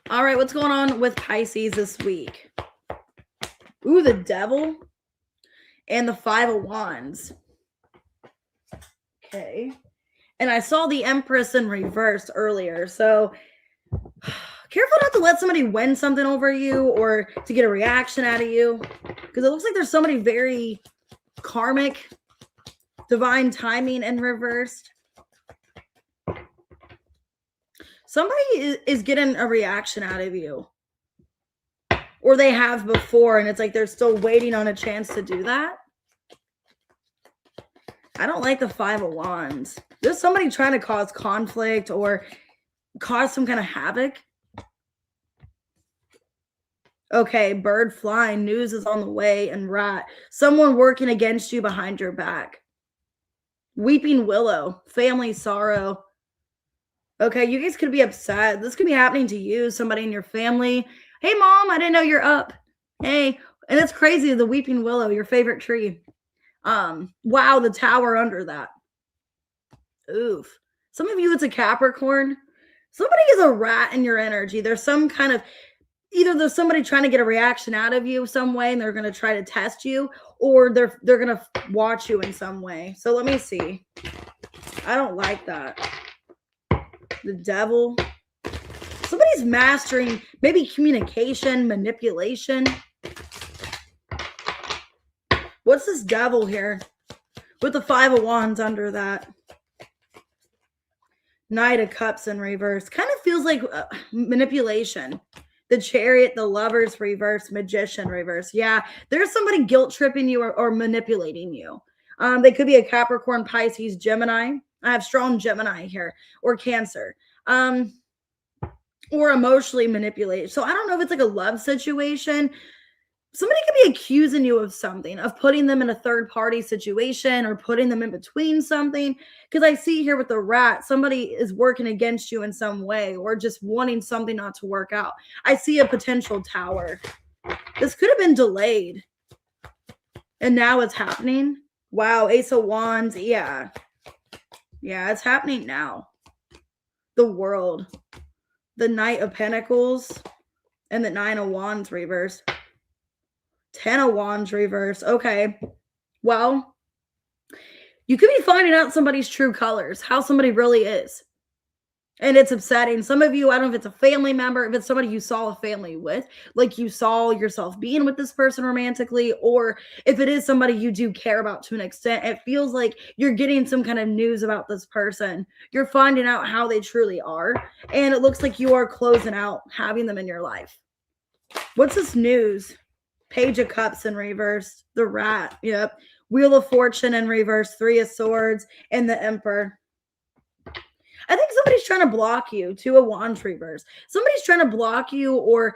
All right, what's going on with Pisces this week? Ooh, the Devil and the 5 of Wands. Okay. And I saw the Empress in reverse earlier. So careful not to let somebody win something over you or to get a reaction out of you. Because it looks like there's somebody very karmic Divine timing in reversed. Somebody is getting a reaction out of you. Or they have before, and it's like they're still waiting on a chance to do that. I don't like the Five of Wands. There's somebody trying to cause conflict or cause some kind of havoc. Okay, bird flying, news is on the way, and rat. Someone working against you behind your back. Weeping willow, family sorrow. Okay, you guys could be upset. This could be happening to you, somebody in your family. Hey, Mom, I didn't know you're up. Hey, and it's crazy, the weeping willow, your favorite tree. Wow, the tower under that. Oof. Some of you, it's a Capricorn. Somebody is a rat in your energy. There's some kind of, either there's somebody trying to get a reaction out of you some way and they're going to try to test you, or they're going to watch you in some way. So let me see. I don't like that. The devil. Somebody's mastering maybe communication, manipulation. What's this devil here? With the Five of Wands under that. Knight of Cups in reverse. Kind of feels like manipulation. The Chariot, the Lovers reverse, Magician reverse. Yeah, there's somebody guilt tripping you or manipulating you. They could be a Capricorn, Pisces, Gemini. I have strong Gemini here. Or Cancer. Or emotionally manipulated. So I don't know if it's like a love situation. Somebody could be accusing you of something, of putting them in a third party situation or putting them in between something. Because I see here with the rat, somebody is working against you in some way or just wanting something not to work out. I see a potential tower. This could have been delayed. And now it's happening. Wow, Ace of Wands. Yeah. Yeah, it's happening now. The World. The Knight of Pentacles. And the Nine of Wands reverse. 10 of Wands reverse. Okay. Well, you could be finding out somebody's true colors, how somebody really is. And it's upsetting. Some of you, I don't know if it's a family member, if it's somebody you saw a family with, like you saw yourself being with this person romantically, or if it is somebody you do care about to an extent, it feels like you're getting some kind of news about this person. You're finding out how they truly are. And it looks like you are closing out having them in your life. What's this news? Page of Cups in reverse. The rat. Yep. Wheel of Fortune in reverse. Three of Swords. And the Emperor. I think somebody's trying to block you. Two of Wands reverse. Somebody's trying to block you or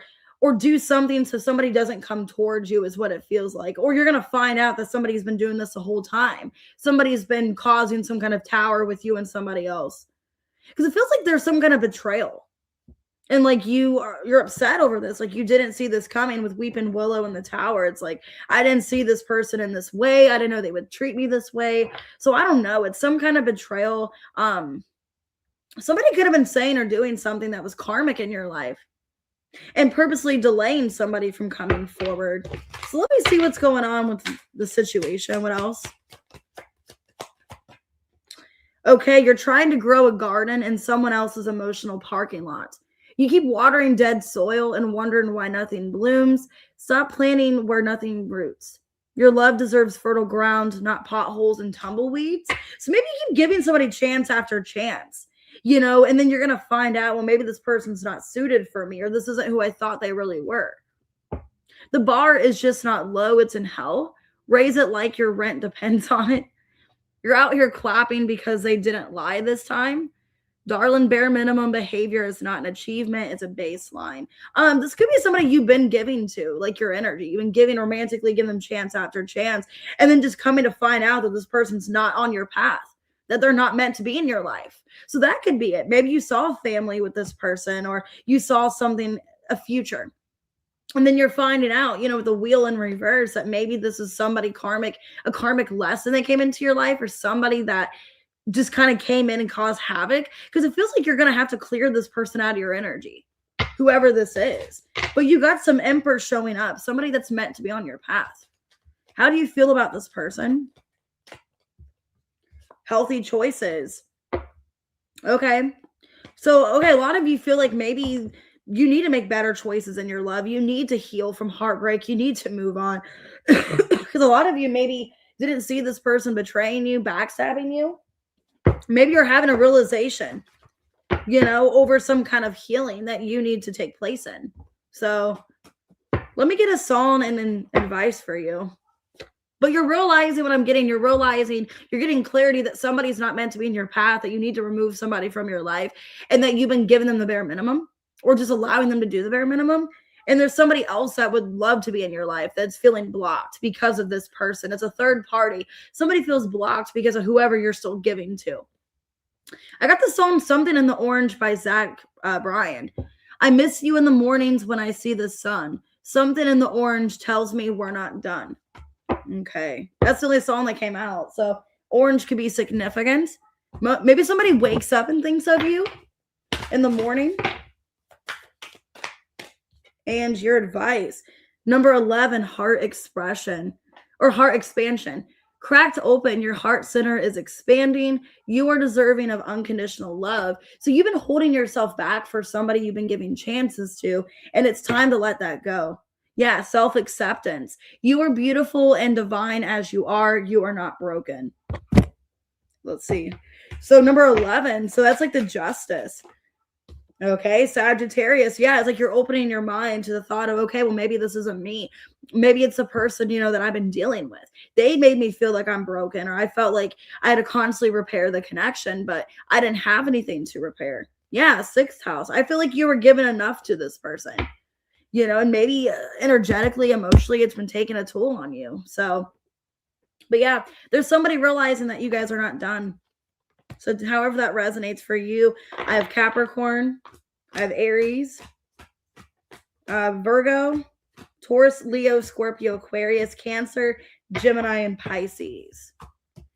do something so somebody doesn't come towards you is what it feels like. Or you're going to find out that somebody's been doing this the whole time. Somebody's been causing some kind of tower with you and somebody else. Because it feels like there's some kind of betrayal. And like you're upset over this. Like you didn't see this coming with Weeping Willow in the tower. It's like, I didn't see this person in this way. I didn't know they would treat me this way. So I don't know. It's some kind of betrayal. Somebody could have been saying or doing something that was karmic in your life and purposely delaying somebody from coming forward. So let me see what's going on with the situation. What else? Okay, you're trying to grow a garden in someone else's emotional parking lot. You keep watering dead soil and wondering why nothing blooms. Stop planting where nothing roots. Your love deserves fertile ground, not potholes and tumbleweeds. So maybe you keep giving somebody chance after chance, you know, and then you're going to find out, well, maybe this person's not suited for me, or this isn't who I thought they really were. The bar is just not low. It's in hell. Raise it like your rent depends on it. You're out here clapping because they didn't lie this time. Darling, bare minimum behavior is not an achievement. It's a baseline. This could be somebody you've been giving to, like your energy. You've been giving romantically, giving them chance after chance, and then just coming to find out that this person's not on your path, that they're not meant to be in your life. So that could be it. Maybe you saw family with this person, or you saw something, a future. And then you're finding out, you know, with the wheel in reverse, that maybe this is somebody karmic, a karmic lesson that came into your life, or somebody that just kind of came in and caused havoc, because it feels like you're going to have to clear this person out of your energy, whoever this is. But you got some Emperor showing up, somebody that's meant to be on your path. How do you feel about this person? Healthy choices. Okay. So, okay, a lot of you feel like maybe you need to make better choices in your love. You need to heal from heartbreak. You need to move on. Because a lot of you maybe didn't see this person betraying you, backstabbing you. Maybe you're having a realization, over some kind of healing that you need to take place in. So let me get a song and an advice for you. But you're realizing what I'm getting. You're realizing, you're getting clarity that somebody's not meant to be in your path, that you need to remove somebody from your life, and that you've been giving them the bare minimum or just allowing them to do the bare minimum. And there's somebody else that would love to be in your life that's feeling blocked because of this person. It's a third party. Somebody feels blocked because of whoever you're still giving to. I got the song Something in the Orange by Zach Bryan. I miss you in the mornings when I see the sun. Something in the orange tells me we're not done. Okay. That's the only song that came out. So orange could be significant. Maybe somebody wakes up and thinks of you in the morning. And your advice. Number 11, heart expression or heart expansion. Cracked open, your heart center is expanding. You are deserving of unconditional love. So you've been holding yourself back for somebody you've been giving chances to, and it's time to let that go. Yeah, self-acceptance. You are beautiful and divine as you are. You are not broken. Let's see. So number 11, so that's like the justice. Okay, Sagittarius. Yeah, it's like you're opening your mind to the thought of, okay, well, maybe this isn't me. Maybe it's a person, that I've been dealing with. They made me feel like I'm broken, or I felt like I had to constantly repair the connection, but I didn't have anything to repair. Yeah, 6th house. I feel like you were given enough to this person, and maybe energetically, emotionally, it's been taking a toll on you. So, but yeah, there's somebody realizing that you guys are not done. So however that resonates for you, I have Capricorn, I have Aries, Virgo, Taurus, Leo, Scorpio, Aquarius, Cancer, Gemini, and Pisces.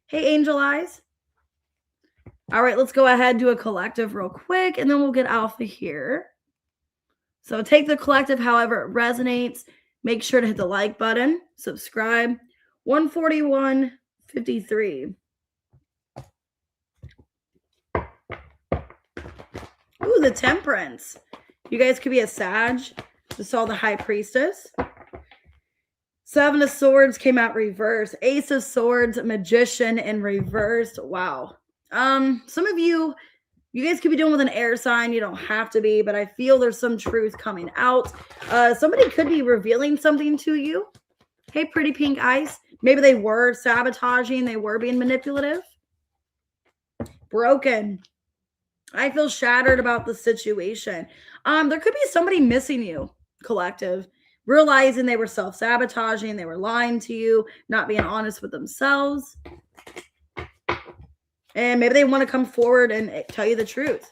Hey, Angel Eyes. All right, let's go ahead and do a collective real quick, and then we'll get Alpha here. So take the collective however it resonates. Make sure to hit the like button, subscribe. 141.53. Ooh, the Temperance. You guys could be a Sag. Just saw the High Priestess. 7 of Swords came out reverse. Ace of Swords, Magician in reverse. Wow. Some of you guys could be dealing with an air sign. You don't have to be, but I feel there's some truth coming out. Somebody could be revealing something to you. Hey, pretty pink eyes. Maybe they were sabotaging. They were being manipulative. Broken. I feel shattered about the situation. There could be somebody missing you, collective, realizing they were self-sabotaging, they were lying to you, not being honest with themselves. And maybe they want to come forward and tell you the truth.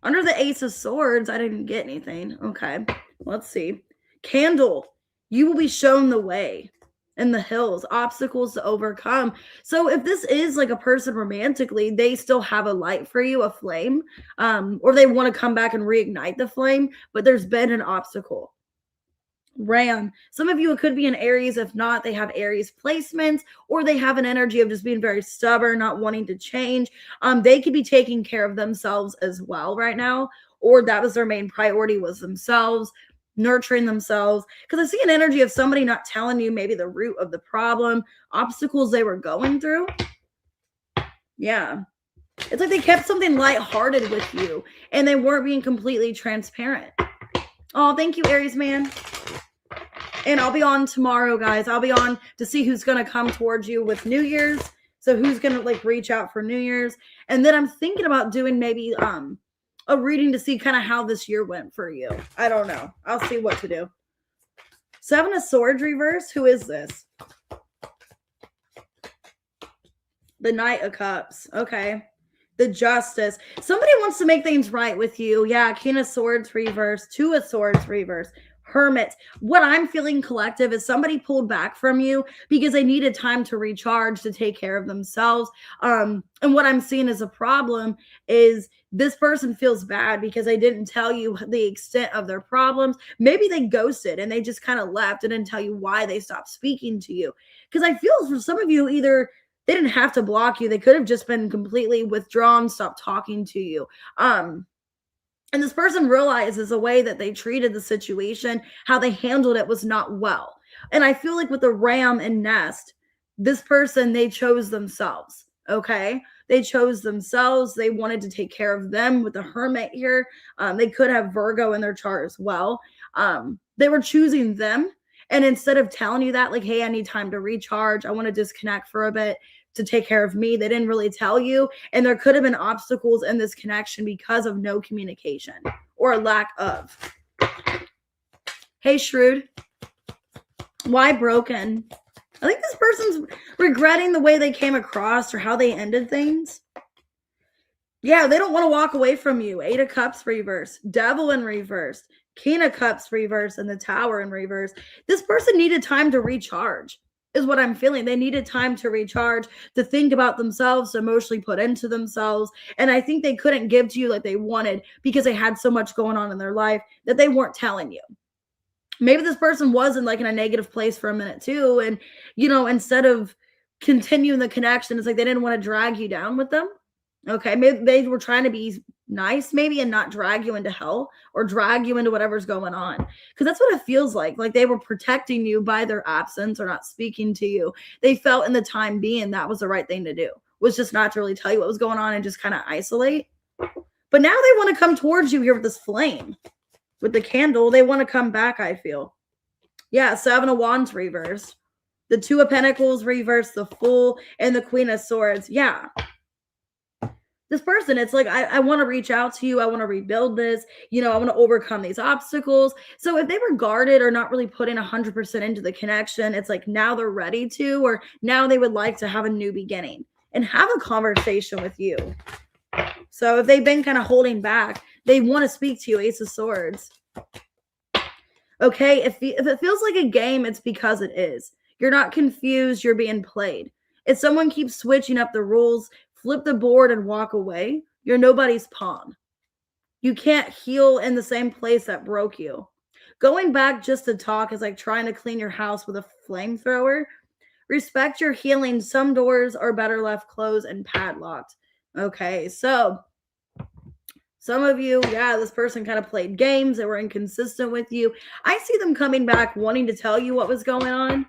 Under the Ace of Swords, I didn't get anything. Okay, let's see. Candle, you will be shown the way. In the hills, obstacles to overcome. So if this is like a person romantically, they still have a light for you, a flame, or they want to come back and reignite the flame, but there's been an obstacle. Ram, some of you, it could be an Aries. If not, they have Aries placements, or they have an energy of just being very stubborn, not wanting to change. They could be taking care of themselves as well right now, or that was their main priority, was themselves, nurturing themselves, because I see an energy of somebody not telling you maybe the root of the problem, obstacles they were going through. Yeah. It's like they kept something lighthearted with you and they weren't being completely transparent. Oh, thank you, Aries man. And I'll be on tomorrow, guys. I'll be on to see who's going to come towards you with New Year's. So who's going to like reach out for New Year's. And then I'm thinking about doing maybe a reading to see kind of how this year went for you. I don't know. I'll see what to do. 7 of Swords reverse. Who is this? The Knight of Cups. Okay. The Justice. Somebody wants to make things right with you. Yeah. King of Swords reverse. 2 of Swords reverse. Hermit. What I'm feeling, collective, is somebody pulled back from you because they needed time to recharge, to take care of themselves. And what I'm seeing as a problem is this person feels bad because they didn't tell you the extent of their problems. Maybe they ghosted and they just kind of left and didn't tell you why they stopped speaking to you. Because I feel for some of you, either they didn't have to block you. They could have just been completely withdrawn, stopped talking to you. And this person realizes the way that they treated the situation, how they handled it was not well. And I feel like with the Ram and Nest, this person, they chose themselves. Okay. They chose themselves. They wanted to take care of them with the Hermit here. They could have Virgo in their chart as well. They were choosing them. And instead of telling you that, like, hey, I need time to recharge, I want to disconnect for a bit to take care of me, they didn't really tell you. And there could have been obstacles in this connection because of no communication or a lack of. Hey, Shrewd. Why broken? I think this person's regretting the way they came across or how they ended things. Yeah, they don't want to walk away from you. 8 of Cups reverse, Devil in reverse, King of Cups reverse, and the Tower in reverse. This person needed time to recharge, is what I'm feeling. They needed time to recharge, to think about themselves, to emotionally put into themselves. And I think they couldn't give to you like they wanted because they had so much going on in their life that they weren't telling you. Maybe this person wasn't like in a negative place for a minute too. And, instead of continuing the connection, it's like they didn't want to drag you down with them. Okay. Maybe they were trying to be nice, maybe, and not drag you into hell or drag you into whatever's going on. Because that's what it feels like. Like they were protecting you by their absence or not speaking to you. They felt in the time being that was the right thing to do, was just not to really tell you what was going on and just kind of isolate. But now they want to come towards you here with this flame. With the candle, they want to come back, I feel. Yeah, 7 of Wands reversed. The 2 of Pentacles reversed, the Fool, and the Queen of Swords. Yeah. This person, it's like, I want to reach out to you. I want to rebuild this. I want to overcome these obstacles. So if they were guarded or not really putting 100% into the connection, it's like now they're ready to, or now they would like to have a new beginning and have a conversation with you. So if they've been kind of holding back, they want to speak to you. Ace of Swords. Okay, if it feels like a game, it's because it is. You're not confused. You're being played. If someone keeps switching up the rules, flip the board and walk away, you're nobody's pawn. You can't heal in the same place that broke you. Going back just to talk is like trying to clean your house with a flamethrower. Respect your healing. Some doors are better left closed and padlocked. Okay, so some of you, this person kind of played games. They were inconsistent with you. I see them coming back wanting to tell you what was going on.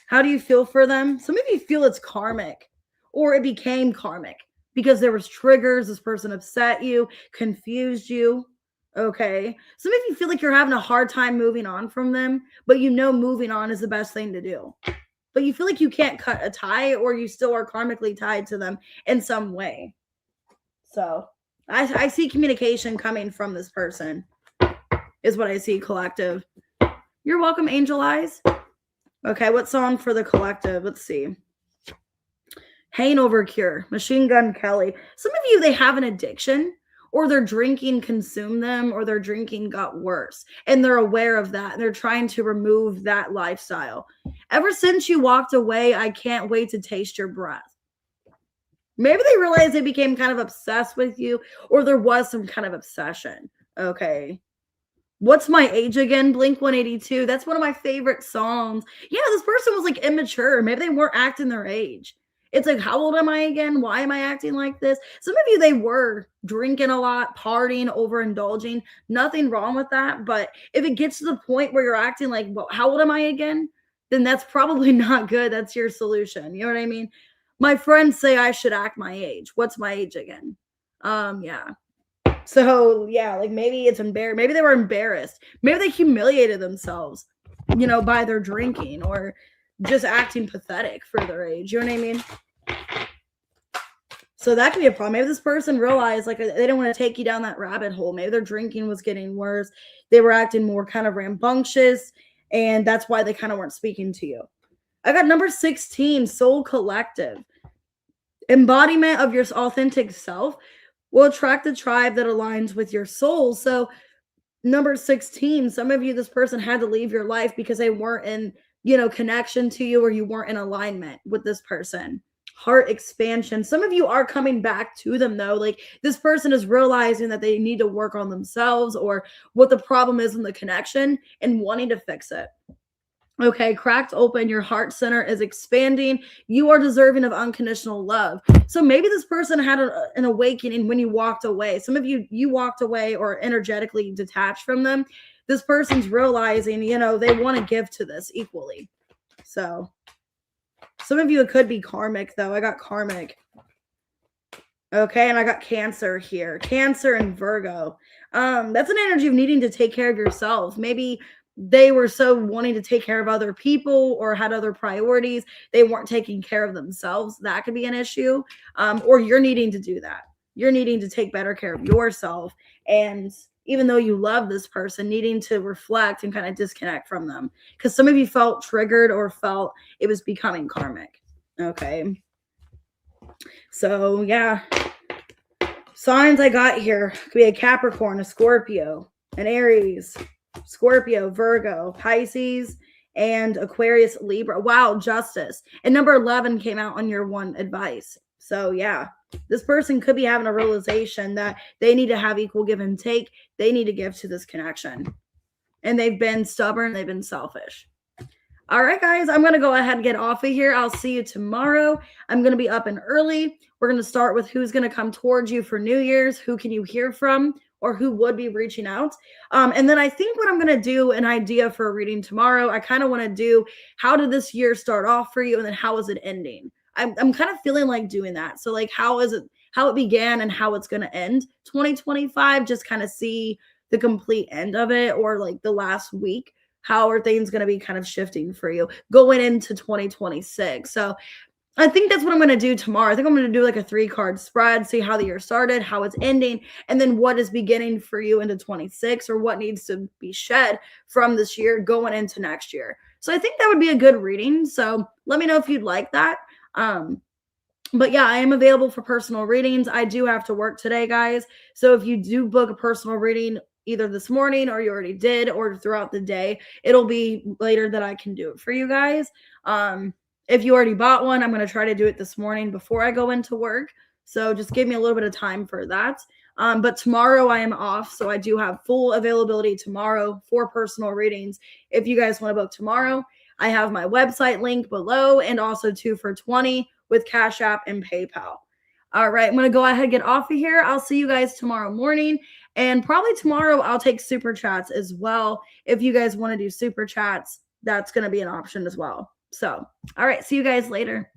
How do you feel for them? Some of you feel it's karmic, or it became karmic because there was triggers. This person upset you, confused you. Okay. Some of you feel like you're having a hard time moving on from them, but moving on is the best thing to do. But you feel like you can't cut a tie, or you still are karmically tied to them in some way. So I see communication coming from this person is what I see, collective. You're welcome, Angel Eyes. Okay, what's on for the collective? Let's see. Hangover Cure, Machine Gun Kelly. Some of you, they have an addiction, or their drinking consumed them, or their drinking got worse. And they're aware of that. They're trying to remove that lifestyle. Ever since you walked away, I can't wait to taste your breath. Maybe they realized they became kind of obsessed with you, or there was some kind of obsession. Okay. What's My Age Again? Blink 182. That's one of my favorite songs. Yeah, this person was like immature. Maybe they weren't acting their age. It's like, how old am I again? Why am I acting like this? Some of you, they were drinking a lot, partying, overindulging. Nothing wrong with that. But if it gets to the point where you're acting like, well, how old am I again? Then that's probably not good. That's your solution. You know what I mean? My friends say I should act my age. What's my age again? Yeah. So yeah, like maybe it's embarrassed. Maybe they were embarrassed. Maybe they humiliated themselves, by their drinking, or just acting pathetic for their age. You know what I mean? So that could be a problem. Maybe this person realized like they didn't want to take you down that rabbit hole. Maybe their drinking was getting worse. They were acting more kind of rambunctious, and that's why they kind of weren't speaking to you. I got number 16, Soul Collective. Embodiment of your authentic self will attract the tribe that aligns with your soul. So number 16, some of you, this person had to leave your life because they weren't in, connection to you, or you weren't in alignment with this person. Heart expansion. Some of you are coming back to them though. Like this person is realizing that they need to work on themselves, or what the problem is in the connection, and wanting to fix it. Okay, cracked open, your heart center is expanding. You are deserving of unconditional love. So maybe this person had an awakening when you walked away. Some of you walked away or energetically detached from them. this person's realizing, they want to give to this equally. So some of you, it could be karmic though. I got karmic. Okay, and I got Cancer here. Cancer and Virgo. That's an energy of needing to take care of yourself. Maybe they were so wanting to take care of other people or had other priorities. They weren't taking care of themselves. That could be an issue. Or you're needing to do that. You're needing to take better care of yourself. And even though you love this person, needing to reflect and kind of disconnect from them. Because some of you felt triggered or felt it was becoming karmic. Okay. So, yeah. Signs I got here could be a Capricorn, a Scorpio, an Aries, Scorpio, Virgo, Pisces, and Aquarius, Libra. Wow, Justice. And number 11 came out on your one advice. So, yeah, this person could be having a realization that they need to have equal give and take. They need to give to this connection. And they've been stubborn. They've been selfish. All right, guys, I'm going to go ahead and get off of here. I'll see you tomorrow. I'm going to be up and early. We're going to start with who's going to come towards you for New Year's, who can you hear from, or who would be reaching out. And then I think what I'm going to do, an idea for a reading tomorrow, I kind of want to do, how did this year start off for you, and then how is it ending? I'm kind of feeling like doing that. So like, how it began and how it's going to end 2025, just kind of see the complete end of it, or like the last week. How are things going to be kind of shifting for you going into 2026? So I think that's what I'm going to do tomorrow. I think I'm going to do like a 3-card spread, see how the year started, how it's ending, and then what is beginning for you into 26, or what needs to be shed from this year going into next year. So I think that would be a good reading. So let me know if you'd like that. But yeah, I am available for personal readings. I do have to work today, guys. So if you do book a personal reading, either this morning or you already did, or throughout the day, it'll be later that I can do it for you guys. If you already bought one, I'm going to try to do it this morning before I go into work. So just give me a little bit of time for that. But tomorrow I am off. So I do have full availability tomorrow for personal readings. If you guys want to book tomorrow, I have my website link below, and also 2 for $20 with Cash App and PayPal. All right, I'm going to go ahead and get off of here. I'll see you guys tomorrow morning. And probably tomorrow I'll take super chats as well. If you guys want to do super chats, that's going to be an option as well. So, all right, see you guys later.